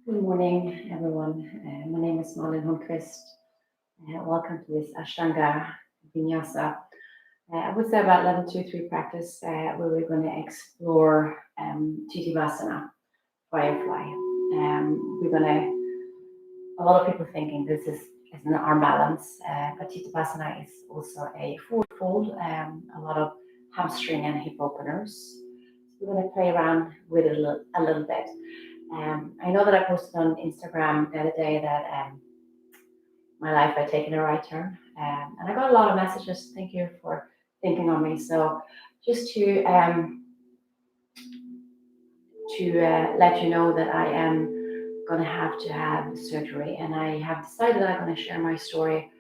Good morning, everyone. My name is Malin. Welcome to this Ashtanga Vinyasa. I would say about level 2-3 practice where we're going to explore Tittibhasana, firefly. We're going to, a lot of people thinking this is an arm balance, but Tittibhasana is also a forward fold, a lot of hamstring and hip openers. So we're going to play around with it a little bit. I know that I posted on Instagram the other day that my life had taken a right turn, and I got a lot of messages. Thank you for thinking on me. So just to let you know that I am going to have surgery, and I have decided that I'm going to share my story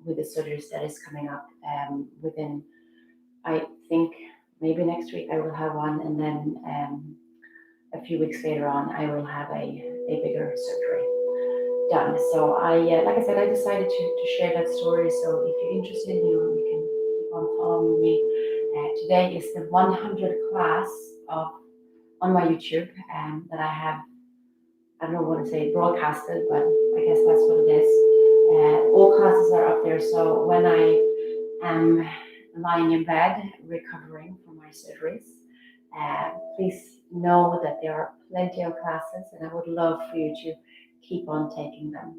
with the surgeries that is coming up within. I think maybe next week I will have one, and then a few weeks later on I will have a bigger surgery done. So like I said, I decided to share that story. So if you're interested, you can keep on following me. Today is the 100 class on my YouTube that I have. I don't know what to say, broadcasted, but I guess that's what it is. All classes are up there. So when I am lying in bed recovering from my surgeries, please know that there are plenty of classes, and I would love for you to keep on taking them.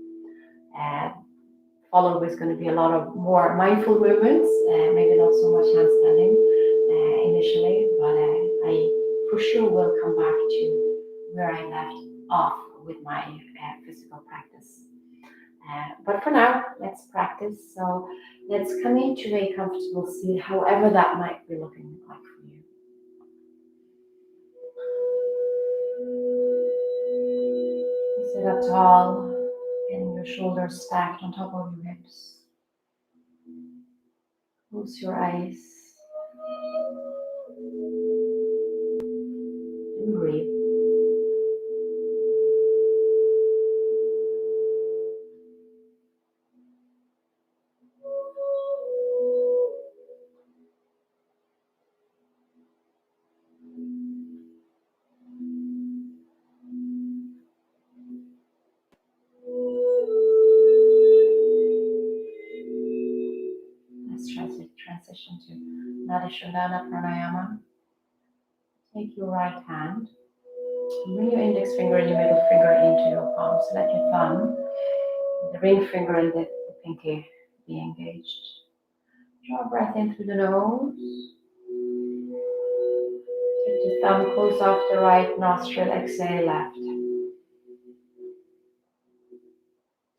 Followed with going to be a lot of more mindful movements, maybe not so much handstanding initially, but I for sure will come back to where I left off with my physical practice. But for now, let's practice. So let's come into a comfortable seat, however that might be looking like for you. Sit up tall, getting your shoulders stacked on top of your hips. Close your eyes and breathe. Let's transition to Nadishandana Pranayama. Take your right hand, bring your index finger and your middle finger into your palm. So let your thumb, the ring finger and the pinky be engaged. Draw a breath in through the nose. Take the thumb, close off the right nostril, exhale left.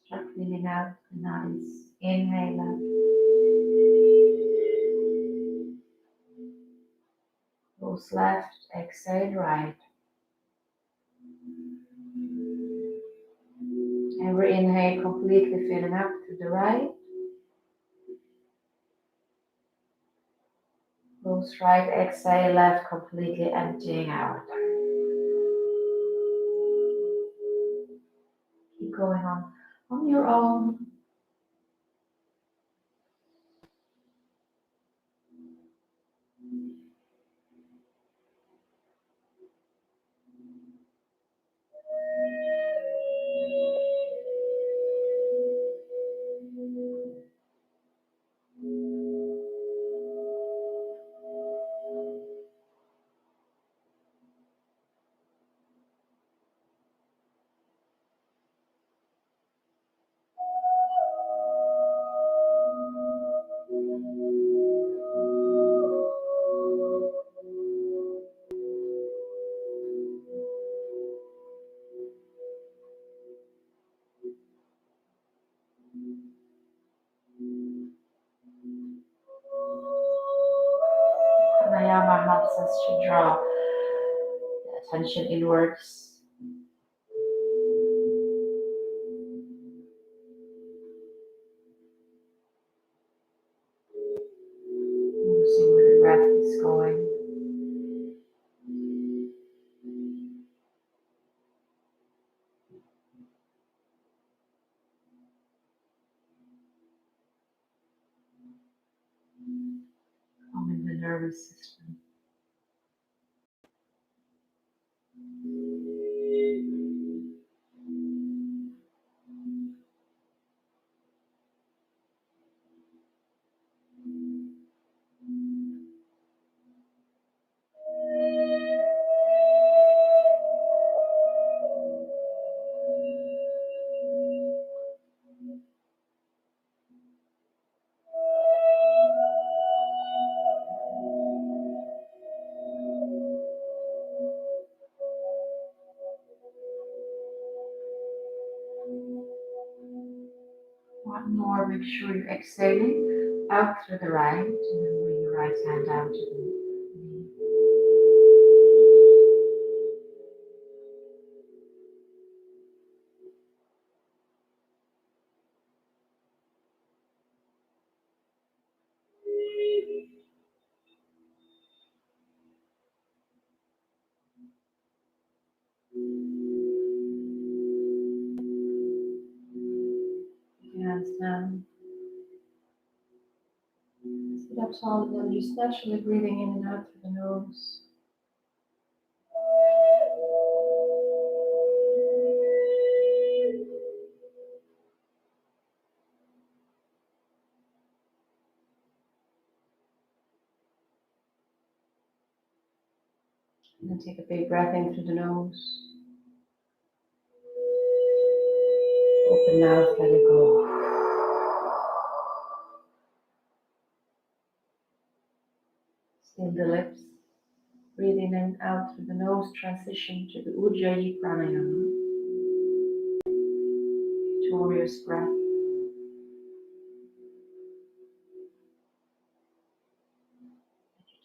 Start cleaning out the nadis. Inhale left. Close left, exhale right. Every inhale completely filling up to the right. Close right, exhale left, completely emptying out. Keep going on your own. Pranayama helps us to draw the attention inwards. Noticing where the breath is going. Calming the nervous system. One more, make sure you're exhaling out through the right, and then bring your right hand down to the knee. Hands down. Sit up tall and then just naturally breathing in and out through the nose. And then take a big breath in through the nose. Open mouth, let it go. Seal the lips. Breathe in and out through the nose. Transition to the Ujjayi Pranayama. Victorious breath.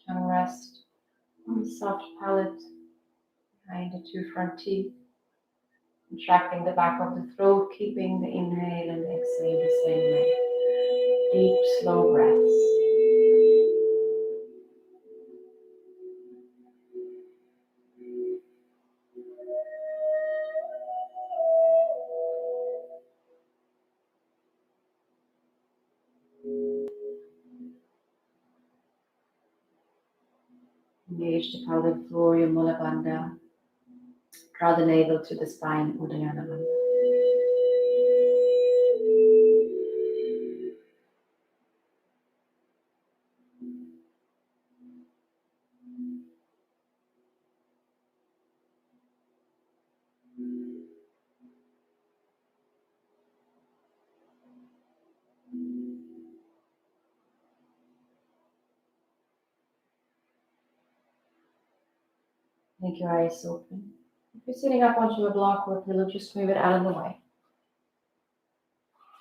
Tongue rest on the soft palate behind the two front teeth. Contracting the back of the throat, keeping the inhale and exhale the same way. Deep, slow breaths. Engage the pelvic floor, your Mula Bandha. Draw the navel to the spine, Uddiyana Bandha. Make your eyes open. If you're sitting up onto a block or a pillow, just move it out of the way.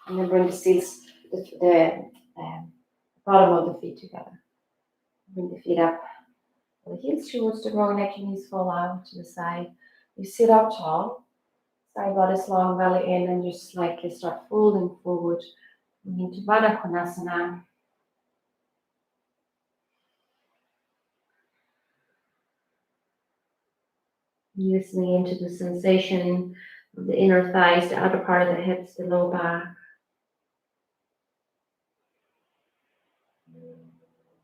And then bring the bottom of the feet together. Bring the feet up. The heels towards the groin, neck and knees fall out to the side. You sit up tall. Side body long, belly in, and just slightly start folding forward. Into Baddha Konasana. Listening into the sensation of the inner thighs, the outer part of the hips, the low back.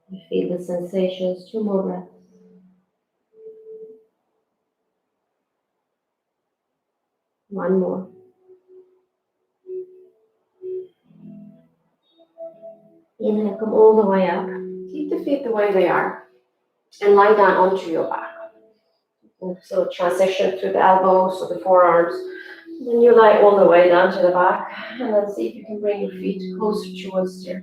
You feel the sensations. 2 more breaths. One more. Inhale, come all the way up. Keep the feet the way they are. And lie down onto your back. And so transition through the elbows or the forearms. Then you lie all the way down to the back. And then see if you can bring your feet closer towards the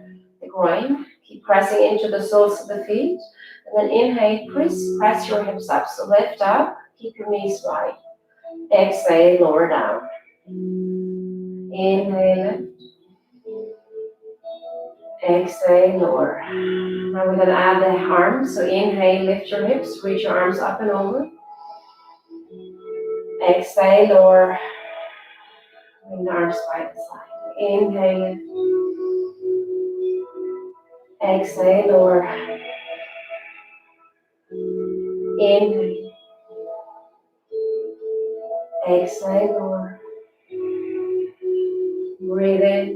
groin. Keep pressing into the soles of the feet. And then inhale, press your hips up. So lift up, keep your knees wide. Exhale, lower down. Inhale, lift. Exhale, lower. Now we're going to add the arms. So inhale, lift your hips, reach your arms up and over. Exhale, lower. Bring the arms by the side. Inhale, lift. Exhale, lower. Inhale. Exhale, lower. Breathe in.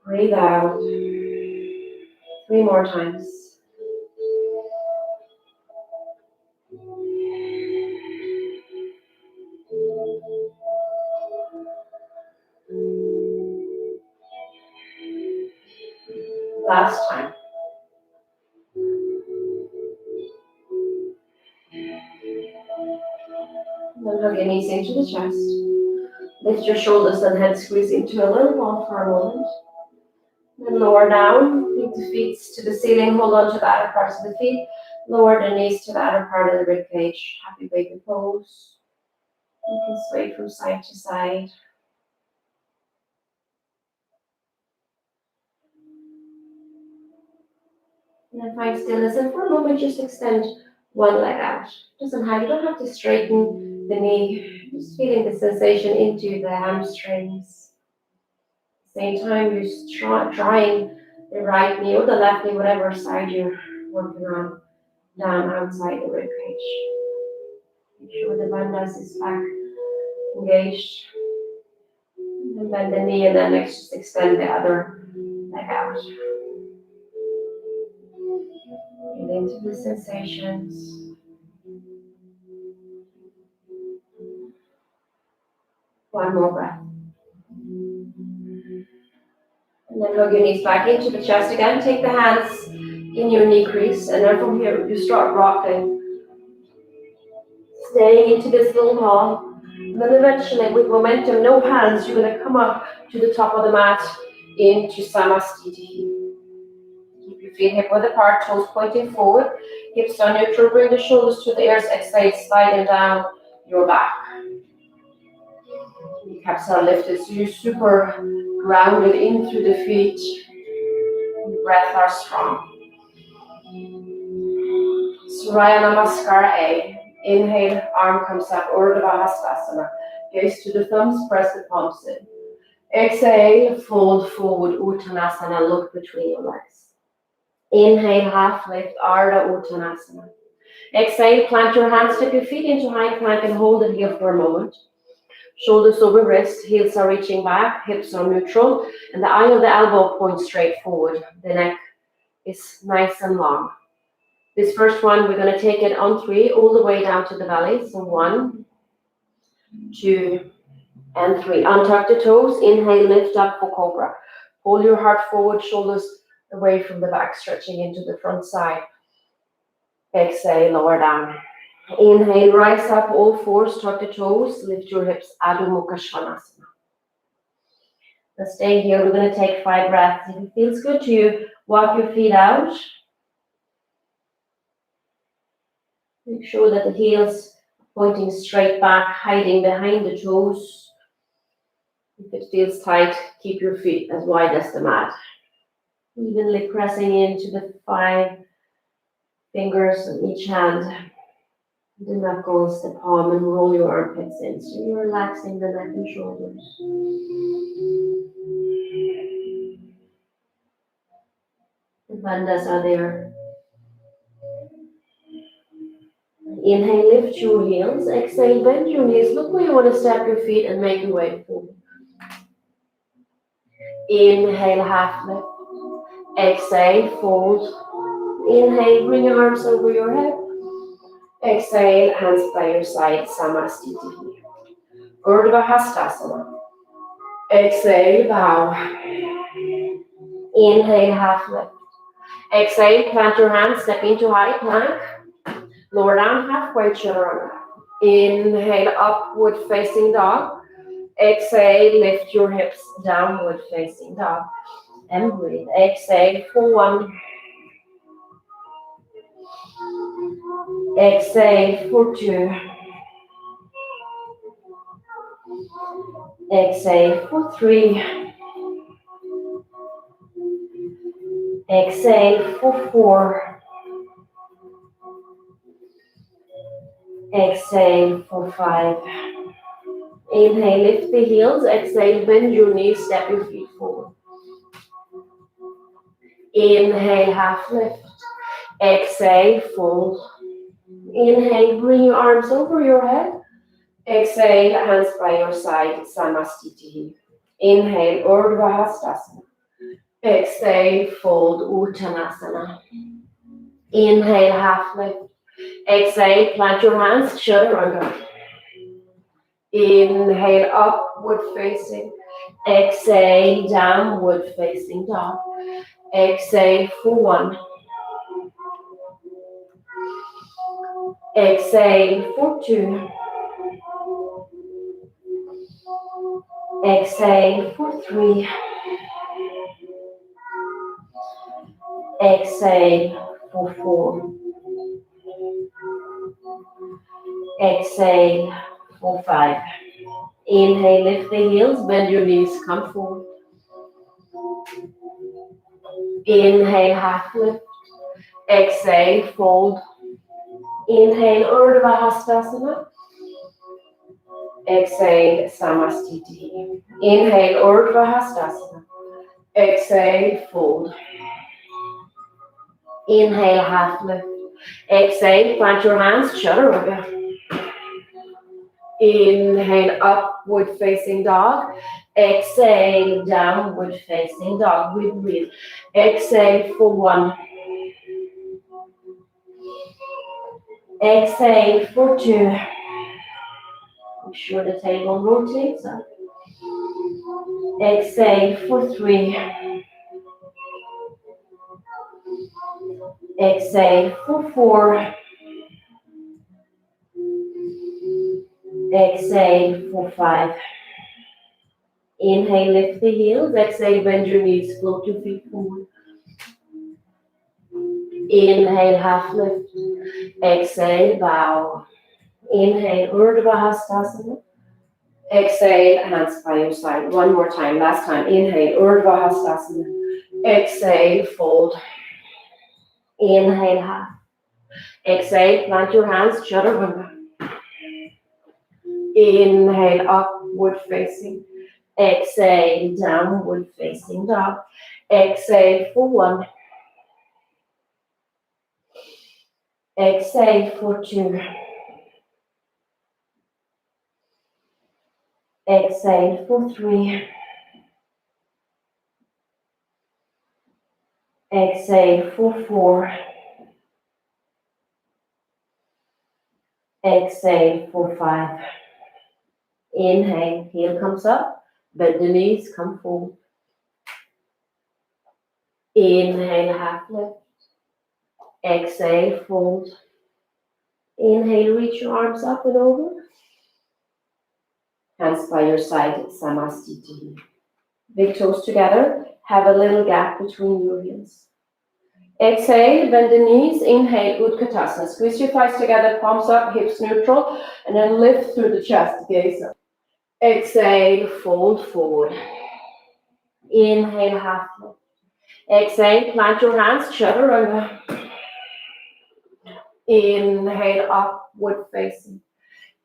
Breathe out. 3 more times. Last time. Then hug your knees into the chest. Lift your shoulders and head squeeze into a little ball for a moment. Then lower down, lift the feet to the ceiling, hold on to the outer parts of the feet. Lower the knees to the outer part of the rib cage. Happy baby pose. You can sway from side to side. And then find stillness, and for a moment just extend one leg out. You don't have to straighten the knee, just feeling the sensation into the hamstrings. At the same time, you're drawing the right knee or the left knee, whatever side you're working on, down outside the rib cage. Make sure the bandhas is back engaged. And bend the knee, and then next just extend the other leg out. Get into the sensations. One more breath. And then hug your knees back into the chest again. Take the hands in your knee crease, and then from here you start rocking, staying into this little ball. And then eventually, with momentum, no hands, you're going to come up to the top of the mat into Samastiti. Keep your feet hip width apart, toes pointing forward, hips are neutral. Bring the shoulders to the ears. Exhale, sliding down your back. Kneecaps are lifted, so you're super grounded in through the feet. Your breath are strong. Surya Namaskar A. Inhale, arm comes up, Urdhva Gaze to the thumbs, press the palms in. Exhale, fold forward, Uttanasana, look between your legs. Inhale, half lift, Ardha Uttanasana. Exhale, plant your hands, step your feet into high plank and hold it here for a moment. Shoulders over wrists, heels are reaching back, hips are neutral, and the eye of the elbow points straight forward. The neck is nice and long. This first one, we're going to take it on 3, all the way down to the belly. So 1, 2, and 3. Untuck the toes. Inhale, lift up for cobra. Pull your heart forward, shoulders away from the back, stretching into the front side. Exhale, lower down. Inhale, rise up, all fours, tuck the toes, lift your hips, Adho Mukha Svanasana. Now stay here, we're going to take 5 breaths. If it feels good to you, walk your feet out. Make sure that the heels pointing straight back, hiding behind the toes. If it feels tight, keep your feet as wide as the mat. Evenly pressing into the 5 fingers on each hand. The knuckles, the palm, and roll your armpits in. So you're relaxing the neck and shoulders. The bandhas are there. Inhale, lift your heels. Exhale, bend your knees. Look where you want to step your feet and make your way forward. Inhale, half lift. Exhale, fold. Inhale, bring your arms over your head. Exhale, hands by your side, Samastiti. Urdhva Hastasana. Exhale, bow. Inhale, half lift. Exhale, plant your hands, step into high plank. Lower down, halfway chaturanga. Inhale, upward facing dog. Exhale, lift your hips, downward facing dog. And breathe. Exhale for 1. Exhale for 2. Exhale for 3. Exhale for 4. Exhale for 5. Inhale, lift the heels. Exhale, bend your knees, step your feet forward. Inhale, half lift. Exhale, fold. Inhale, bring your arms over your head. Exhale, hands by your side, Samastiti. Inhale, Urdhva Hastasana. Exhale, fold, Uttanasana. Inhale, half lift. Exhale, plant your hands, chaturanga. Inhale, upward facing. Exhale, downward facing dog. Exhale for 1. Exhale for 2. Exhale for 3. Exhale for 4. Exhale for 5. Inhale, lift the heels, bend your knees, come forward. Inhale, half lift. Exhale, fold. Inhale, Urdhva Hastasana. Exhale, Samastiti. Inhale, Urdhva Hastasana. Exhale, fold. Inhale, half lift. Exhale, plant your hands, chaturanga. Inhale, upward facing dog. Exhale, downward facing dog. We breathe. Exhale for 1. Exhale for 2. Make sure the table rotates up. Exhale for 3. Exhale for 4. Exhale for 5. Inhale, lift the heels. Exhale, bend your knees, float your feet forward. Inhale, half lift. Exhale, bow. Inhale, Urdhva Hastasana. Exhale, hands by your side. One more time, last time. Inhale, Urdhva Hastasana. Exhale, fold. Inhale, half. Exhale, plant your hands, chaturanga. Inhale, upward facing. Exhale, downward facing dog. Exhale for 1. Exhale for 2. Exhale for 3. Exhale for 4. Exhale for 5. Inhale, heel comes up, bend the knees, come forward. Inhale, half lift. Exhale, fold. Inhale, reach your arms up and over. Hands by your side, Samastiti. Big toes together, have a little gap between your heels. Exhale, bend the knees, inhale, Utkatasana. Squeeze your thighs together, palms up, hips neutral, and then lift through the chest, gaze up. Exhale, fold forward. Inhale, half lift. Exhale, plant your hands, chaturanga. Inhale, upward facing.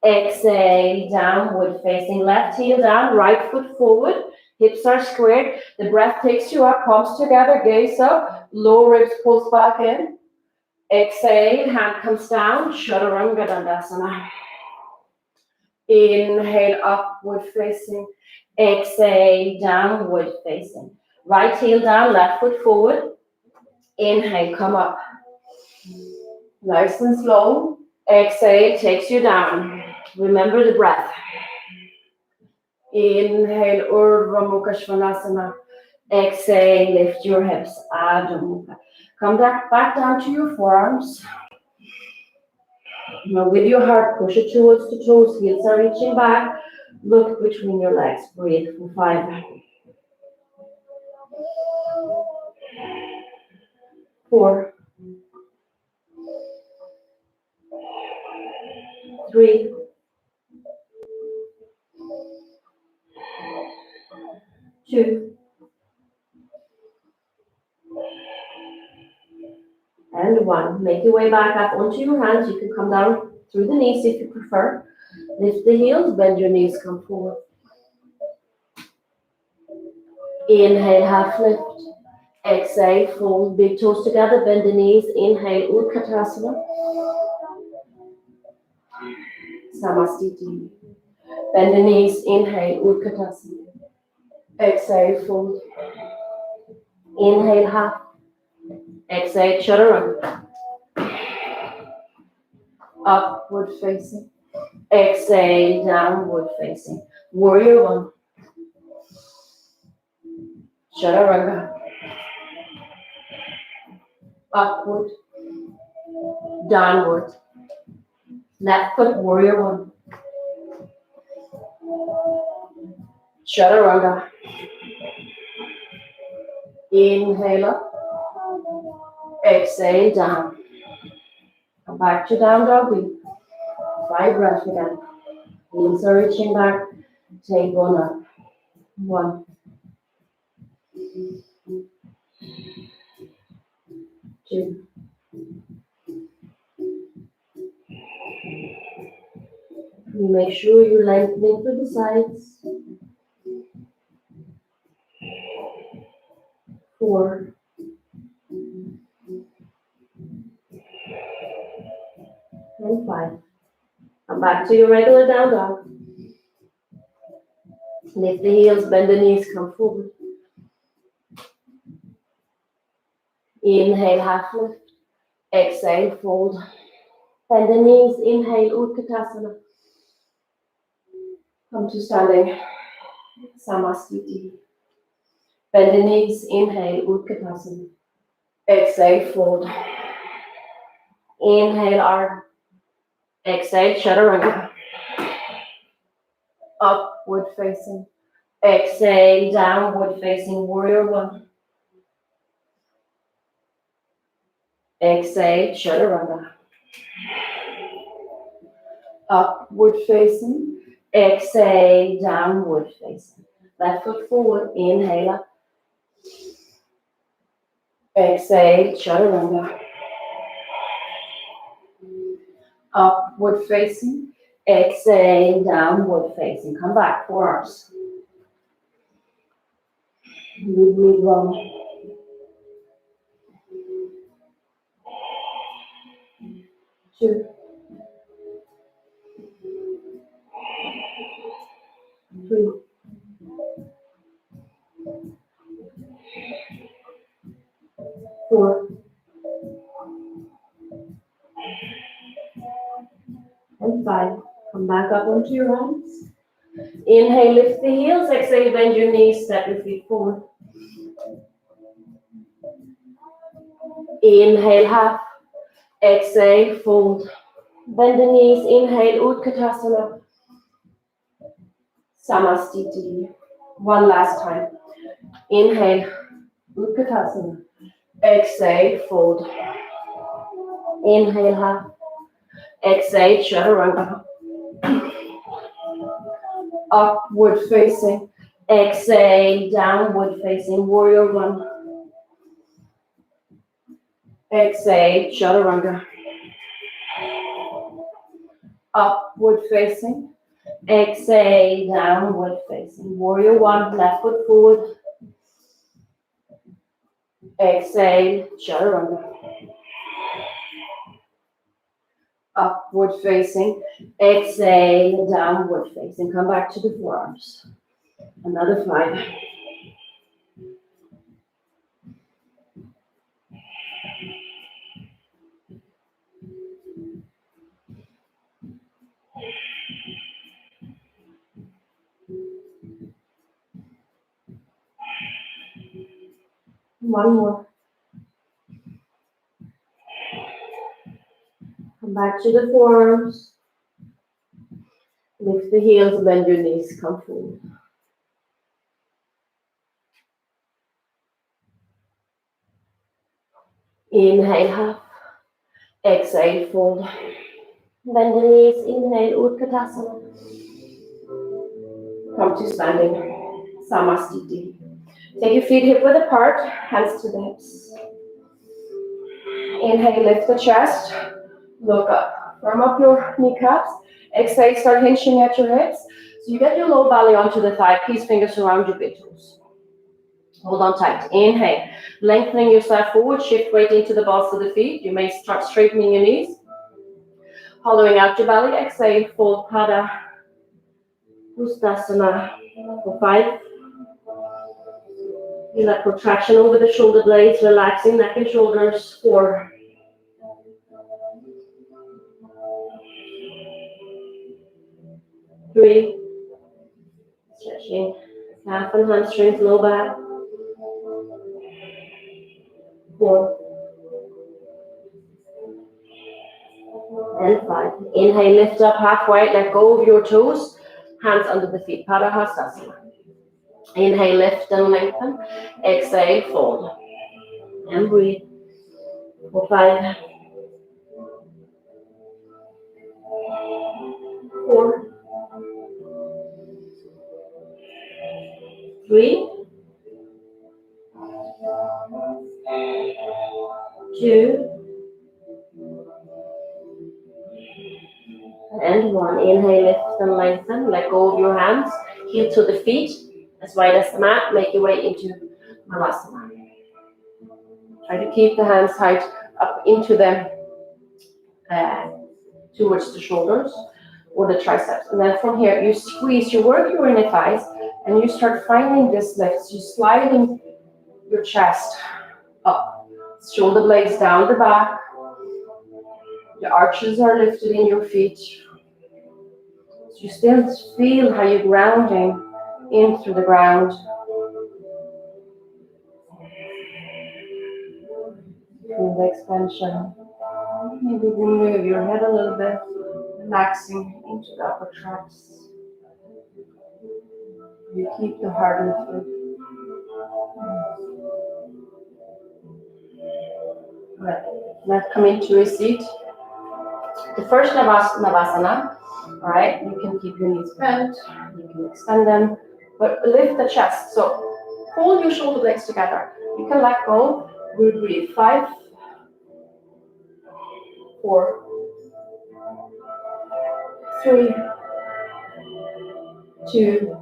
Exhale, downward facing. Left heel down, right foot forward. Hips are squared. The breath takes you up, palms together, gaze up. Lower ribs pulls back in. Exhale, hand comes down, chaturanga dandasana. Inhale, upward facing. Exhale, downward facing. Right heel down, left foot forward. Inhale, come up. Nice and slow. Exhale, takes you down. Remember the breath. Inhale, Urdhva Mukha Svanasana. Exhale, lift your hips. Adho Mukha. Come back down to your forearms. Now with your heart, push it towards the toes. Heels are reaching back. Look between your legs. Breathe for 5. 4. 3. 2. And 1. Make your way back up onto your hands. You can come down through the knees if you prefer. Lift the heels, bend your knees, come forward. Inhale, half lift. Exhale, fold, big toes together, bend the knees. Inhale, Utkatasana. Samastiti. Bend the knees, inhale, Utkatasana. Exhale, fold. Inhale, half. Exhale, chaturanga. Upward facing. Exhale, downward facing. Warrior 1. Chaturanga. Upward. Downward. Left foot, warrior 1. Chaturanga. Inhale up. Exhale down. Come back to down dog. 5 breaths again. Heels are reaching back. Take 1 up. 1. 2. You make sure you're lengthening through the sides. 4. And 5. Come back to your regular down dog. Lift the heels, bend the knees, come forward. Inhale, half lift. Exhale, fold. Bend the knees, inhale, Utkatasana. Come to standing, Samastiti. Bend the knees, inhale, Utkatasana. Exhale, fold. Inhale, arm. Exhale, chaturanga. Upward facing. Exhale, downward facing, warrior one. Exhale, chaturanga. Upward facing. Exhale, downward facing. Left foot forward, inhale up. Exhale, chaturanga. Upward facing. Exhale, downward facing. Come back, forearms. Mid one. 2. 3. 4. And 5. Come back up onto your hands. Inhale, lift the heels. Exhale, bend your knees, step your feet forward. Inhale, half. Exhale, fold. Bend the knees. Inhale, Utkatasana. Samastiti. One last time. Inhale, Utkatasana. Exhale, fold. Inhale, half. Exhale, chaturanga. Upward facing. Exhale, downward facing, warrior one. Exhale, chaturanga. Upward facing. Exhale, downward facing, warrior one. Left foot forward. Exhale, chaturanga. Upward facing. Exhale, downward facing. Come back to the forearms. Another 5. One more. Come back to the forearms. Lift the heels, bend your knees, come forward. Inhale, half. Exhale, fold. Bend the knees, inhale, Utkatasana. Come to standing, Samastiti. Take your feet hip width apart, hands to the hips. Inhale, lift the chest, look up. Firm up your kneecaps. Exhale, start hinging at your hips. So you get your low belly onto the thigh, peace fingers around your big toes. Hold on tight. Inhale, lengthening yourself forward, shift weight into the balls of the feet. You may start straightening your knees. Hollowing out your belly. Exhale, fold Pada Ustasana for 5. Feel that contraction over the shoulder blades, relaxing neck and shoulders. 4. 3. Stretching calf and hamstrings, low back. 4. And 5. Inhale, lift up halfway, let go of your toes. Hands under the feet, Padahastasana. Inhale, lift and lengthen. Exhale, fold. And breathe. For 5. 4. 3. 2. and 1. Inhale, lift and lengthen. Let go of your hands. Heel to the feet, as wide as the mat. Make your way into Malasana. Try to keep the hands tight up into them, towards the shoulders or the triceps. And then from here, you squeeze, you work your inner thighs, and you start finding this lift. So you're sliding your chest up. Shoulder blades down the back. The arches are lifted in your feet. So you still feel how you're grounding in through the ground. Feel the expansion. Maybe move your head a little bit, relaxing into the upper tracts. You keep the heart lifted. Right. Now come into a seat. The first Navasana, all right, you can keep your knees bent, you can extend them, but lift the chest. So hold your shoulder blades together. You can let go. We breathe. 5, 4, 3, 2,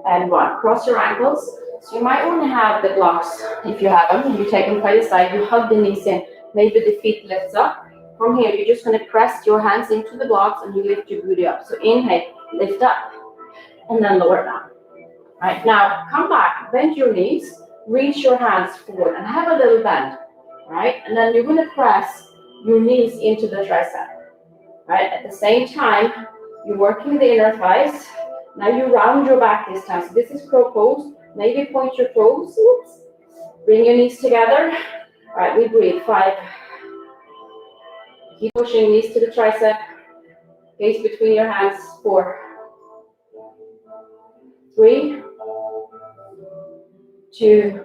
and 1. Cross your ankles. So you might want to have the blocks, if you have them, you take them by the side, you hug the knees in, maybe the feet lifts up. From here, you're just going to press your hands into the blocks and you lift your booty up. So inhale, lift up, and then lower down. All right, now come back, bend your knees, reach your hands forward and have a little bend. All right, and then you're going to press your knees into the tricep. All right, at the same time, you're working the inner thighs. Now you round your back this time. So this is crow pose. Maybe point your toes. Oops. Bring your knees together. All right, we breathe. 5. Keep pushing knees to the tricep. Gaze between your hands. 4, 3, 2,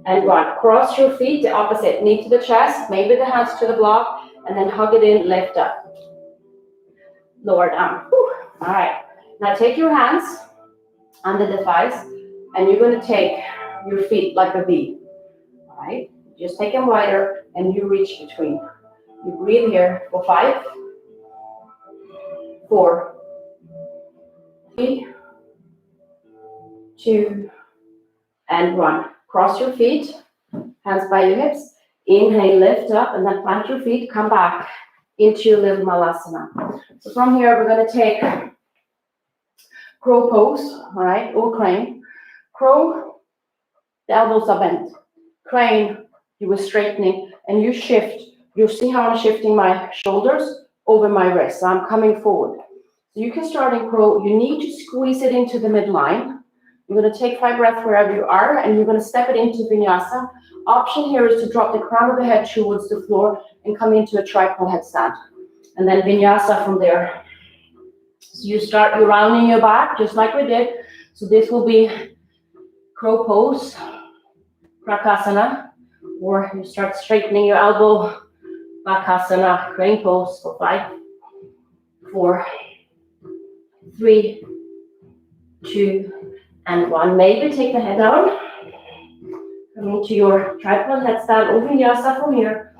and 1. Cross your feet, the opposite. Knee to the chest, maybe the hands to the block, and then hug it in, lift up. Lower down. Whew. All right. Now take your hands under the thighs, and you're going to take your feet like a V. All right. Just take them wider, and you reach between. You breathe here for 5, 4, 3, 2, and 1. Cross your feet, hands by your hips. Inhale, lift up, and then plant your feet. Come back into your little Malasana. So from here, we're going to take crow pose, all right, or crane. Crow, the elbows are bent. Crane, you were straightening, and you shift. You see how I'm shifting my shoulders over my wrists. So I'm coming forward. So you can start in crow. You need to squeeze it into the midline. You're going to take 5 breaths wherever you are, and you're going to step it into Vinyasa. Option here is to drop the crown of the head towards the floor and come into a tripod headstand. And then Vinyasa from there. So you're rounding your back, just like we did. So this will be crow pose, Prakasana, or you start straightening your elbow, Bakasana, crane pose for 5, 4, 3, 2, and 1. Maybe take the head down. Come into your tripod headstand or Vinyasa from here.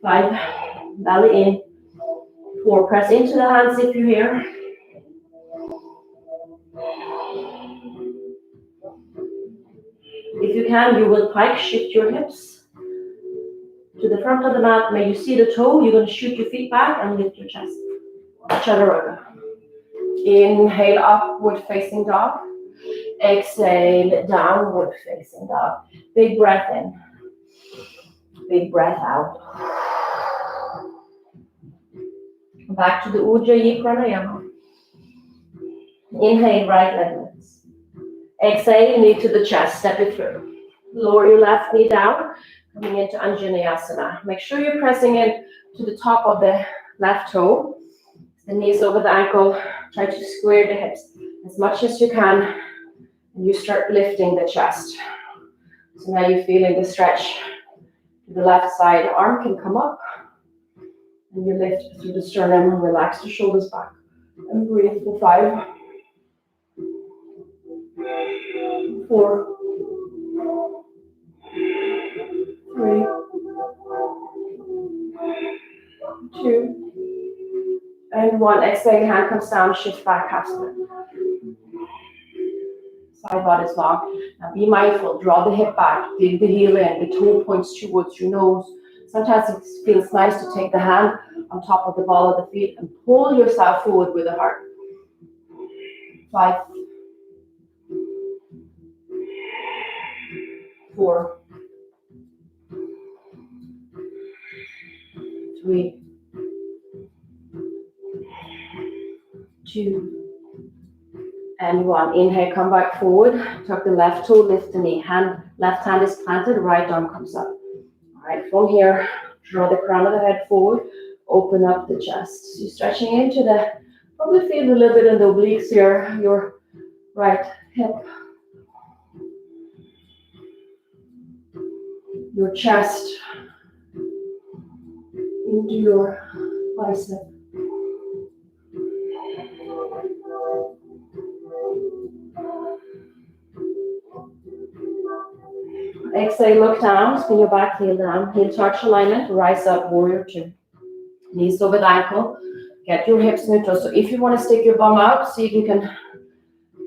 5, belly in. 4, press into the hands if you're here. If you can, you will pike shift your hips to the front of the mat. May you see the toe. You're going to shoot your feet back and lift your chest. Chaturanga. Inhale, upward facing dog. Exhale, downward facing dog. Big breath in. Big breath out. Back to the Ujjayi Pranayama. Inhale, right leg lifts. Exhale, knee to the chest, step it through. Lower your left knee down, coming into Anjaneyasana. Make sure you're pressing in to the top of the left toe. The knees over the ankle. Try to square the hips as much as you can. And you start lifting the chest. So now you're feeling the stretch to the left side. Arm can come up. And you lift through the sternum and relax the shoulders back. And breathe for 5, 4, 3, 2, and 1. one, exhale, hand comes down, shift back, half split. Side body is long. Now be mindful, draw the hip back, dig the heel in, the toe points towards your nose. Sometimes it feels nice to take the hand on top of the ball of the feet and pull yourself forward with the heart. 5, 4, 3, 2, and 1. Inhale, come back forward. Tuck the left toe, lift the knee. Left hand is planted, right arm comes up. All right, from here, draw the crown of the head forward. Open up the chest. So you're stretching into the, probably feel a little bit in the obliques here, your right hip, your chest, into your bicep. Exhale, look down, spin your back heel down, heel touch alignment, rise up, warrior 2. Knees over the ankle, get your hips neutral. So if you want to stick your bum out, see if you can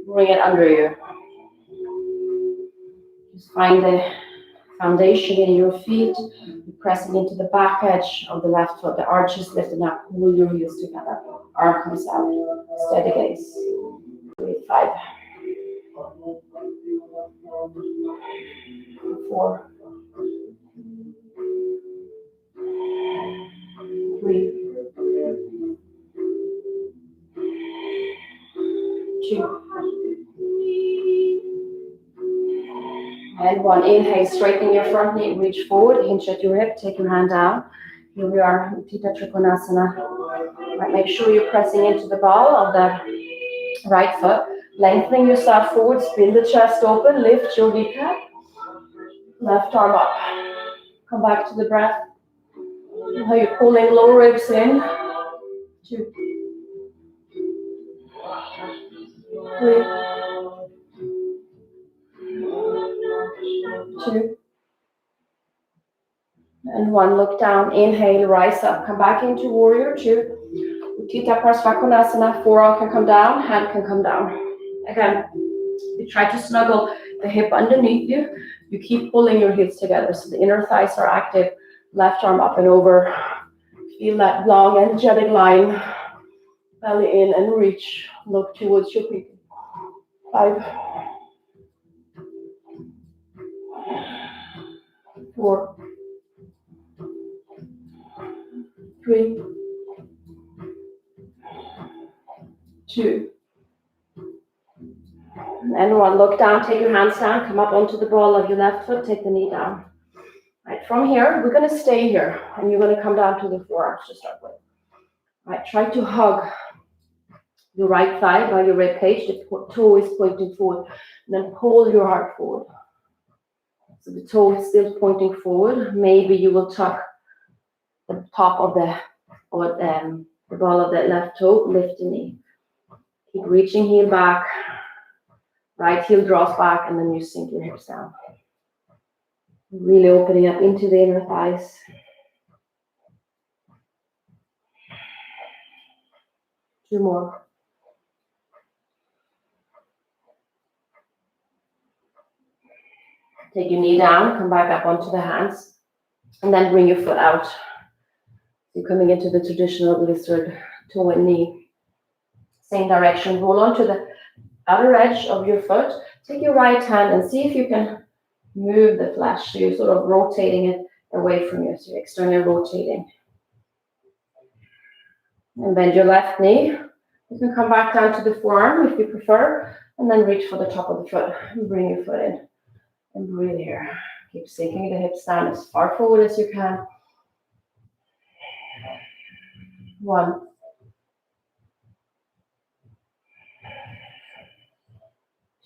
bring it under you. Just find the foundation in your feet, pressing into the back edge of the left foot, the arches lifting up, pull your heels together, arm comes out, steady gaze. Breathe. 5, 4, 3, 2, and 1. Inhale, straighten your front knee, reach forward, hinge at your hip, take your hand down. Here we are, Tittibhasana. Right, make sure you're pressing into the ball of the right foot, lengthening yourself forward, spin the chest open, lift your kneecap, left arm up. Come back to the breath. Now you're pulling lower ribs in. 2, 3, 2, and 1. Look down, inhale, rise up, come back into warrior 2. Tittibhasana, forearm can come down, hand can come down. Again, you try to snuggle the hip underneath you. You keep pulling your heels together so the inner thighs are active. Left arm up and over. Feel that long, energetic line. Belly in and reach. Look towards your feet. 5, 4, 3, 2, and 1. Look down, take your hands down, come up onto the ball of your left foot, take the knee down. Right, from here, we're going to stay here, and you're going to come down to the forearms to start with. Right, try to hug your right thigh by your rib cage, the toe is pointing forward, and then pull your heart forward. So the toe is still pointing forward. Maybe you will tuck the top of the ball of the left toe, lift the knee. Keep reaching heel back. Right heel draws back, and then you sink your hips down. Really opening up into the inner thighs. Two more. Take your knee down, come back up onto the hands, and then bring your foot out. You're coming into the traditional lizard toe and knee. Same direction. Roll onto the outer edge of your foot. Take your right hand and see if you can move the flesh. So you're sort of rotating it away from you. So you're externally rotating. And bend your left knee. You can come back down to the forearm if you prefer, and then reach for the top of the foot and bring your foot in. And breathe here. Keep sinking the hips down as far forward as you can. 1.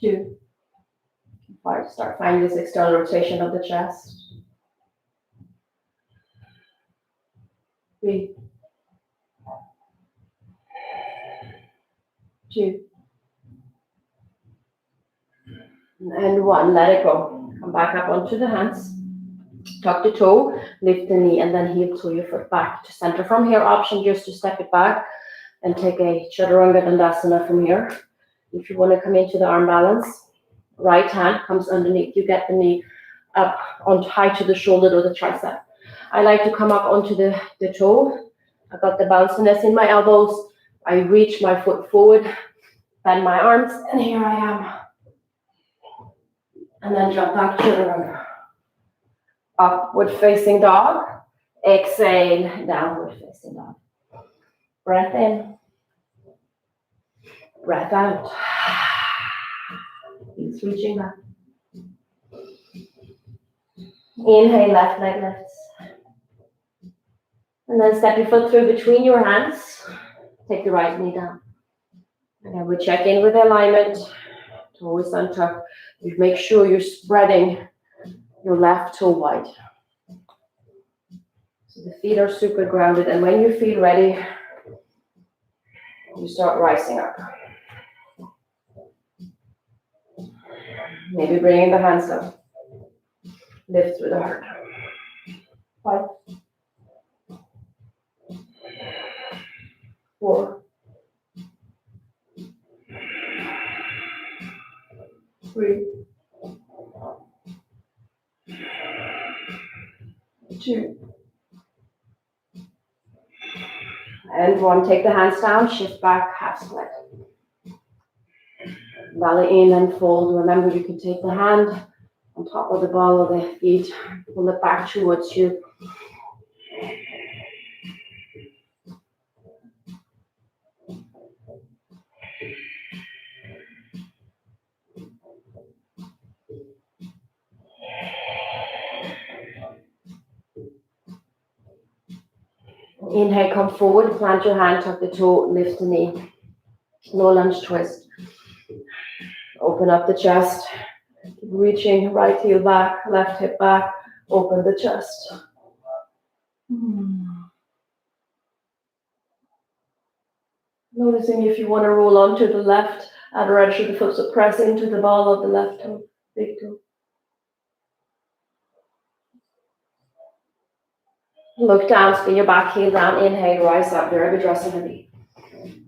2. Start finding this external rotation of the chest. 3. 2. And 1. Let it go. Come back up onto the hands. Tuck the toe, lift the knee, and then heel toe your foot back to center. From here, option just to step it back and take a Chaturanga Dandasana from here. If you want to come into the arm balance, right hand comes underneath. You get the knee up on high to the shoulder or the tricep. I like to come up onto the toe. I got the bounciness in my elbows. I reach my foot forward, bend my arms, and here I am. And then jump back to the run. Upward facing dog. Exhale, downward facing dog. Breath in. Breath out. Keep reaching back. Inhale, left leg lifts. And then step your foot through between your hands. Take the right knee down. And then we check in with alignment. Toes untucked. You make sure you're spreading your left toe wide. So the feet are super grounded. And when you feel ready, you start rising up. Maybe bringing the hands up. Lift through the heart. 5, 4, 3, 2, and 1. Take the hands down, shift back, half split. Belly in and fold. Remember, you can take the hand on top of the ball of the feet, pull it back towards you. Inhale, come forward, plant your hand, tuck the toe, lift the knee. Low lunge twist. Open up the chest. Keep reaching, right heel back, left hip back. Open the chest. Noticing if you want to roll onto the left, outer edge of the foot, so press into the ball of the left toe, big toe. Look down, spin your back heel down, inhale, rise up, Tittibhasana.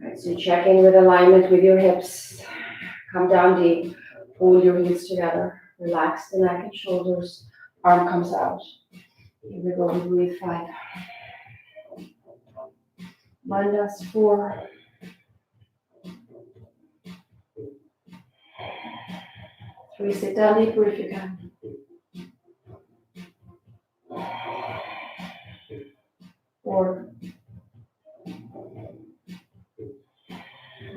Right, so check in with alignment with your hips. Come down deep, pull your heels together, relax the neck and shoulders, arm comes out. Here we go, breathe 5. Minus 4. 3, sit down deeper if you can. 4.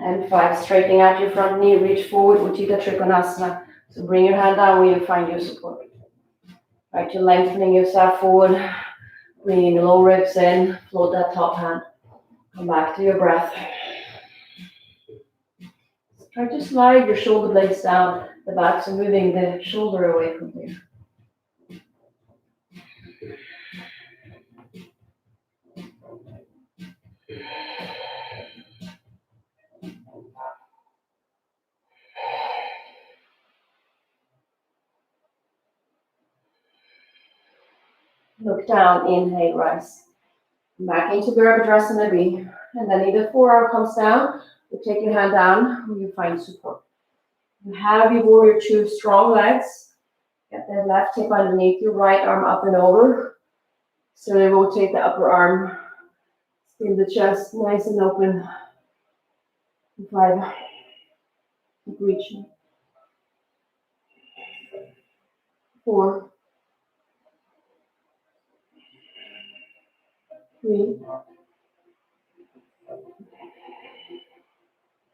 And 5, straightening out your front knee, reach forward, Utthita Trikonasana. So bring your hand down where you find your support. Right, you're lengthening yourself forward, bringing the low ribs in, float that top hand. Come back to your breath. Try to slide your shoulder blades down the back, so moving the shoulder away from here. Look down, inhale, rise. Back into Tittibhasana, and then either forearm comes down, you take your hand down, where you find support. You have your warrior 2, strong legs. Get the left hip underneath your right arm up and over. Slowly rotate the upper arm. Spin the chest nice and open. 5. Keep reaching. 4. 3.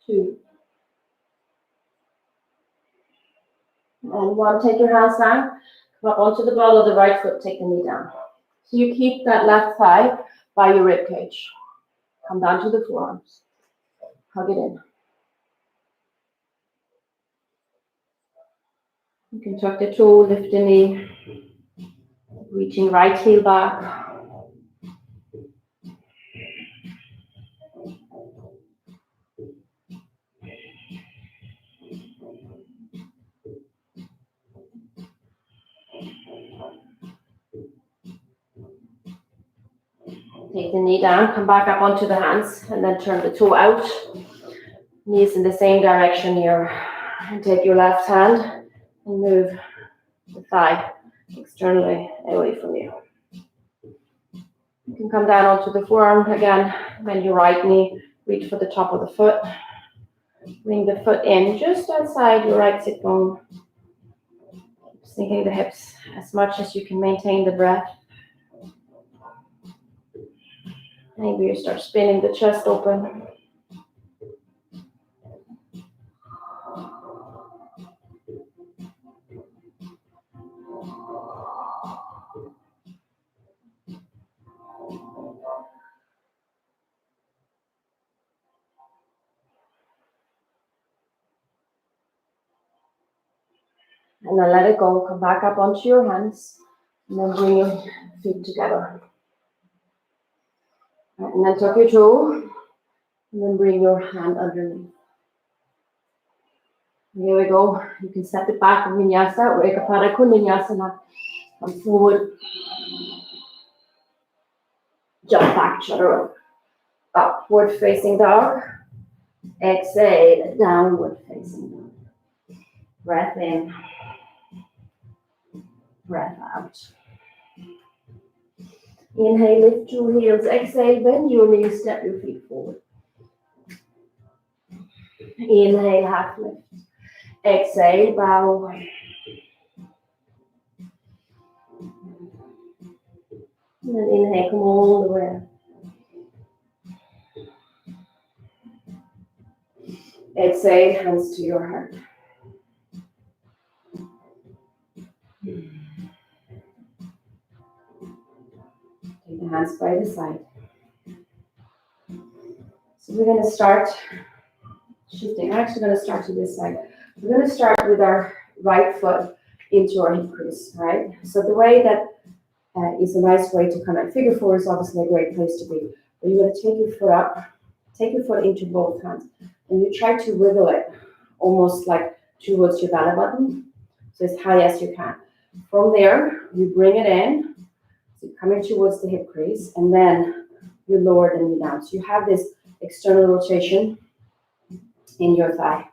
2. And 1. Take your hands down. Come up onto the ball of the right foot. Take the knee down. So you keep that left thigh by your rib cage. Come down to the forearms. Hug it in. You can tuck the toe, lift the knee. Reaching right heel back. Take the knee down, come back up onto the hands, and then turn the toe out. Knees in the same direction here. And take your left hand and move the thigh externally away from you. You can come down onto the forearm again. Bend your right knee, reach for the top of the foot. Bring the foot in just outside your right sit bone. Sinking the hips as much as you can maintain the breath. Maybe you start spinning the chest open. And then let it go. Come back up onto your hands. And then bring your feet together. Right, and then tuck your toe. And then bring your hand underneath. Here we go. You can step it back in Vinyasa or Ekapada Vinyasa. Come forward. Jump back, chaturanga. Upward facing dog. Exhale, downward facing dog. Breath in. Breath out. Inhale, lift your heels. Exhale, bend your knees, step your feet forward. Inhale, half lift. Exhale, bow. And then inhale, come all the way up. Exhale, hands to your heart. Take the hands by the side. So we're going to start shifting. I'm actually going to start to this side. We're going to start with our right foot into our hip crease, right? So the way that is a nice way to come at figure four is obviously a great place to be. But you're going to take your foot up, take your foot into both hands, and you try to wiggle it almost like towards your belly button, so as high as you can. From there, you bring it in, so you're coming towards the hip crease, and then you lower the knee down. So you have this external rotation in your thigh.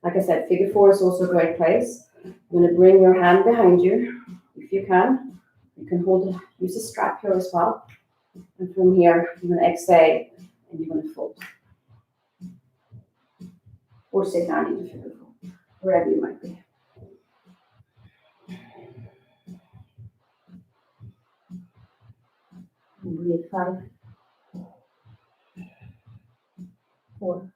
Like I said, figure four is also a great place. You're going to bring your hand behind you, if you can. You can hold, use a strap here as well. And from here, you're going to exhale, and you're going to fold. Or sit down into figure four, wherever you might be. And breathe 5, 4,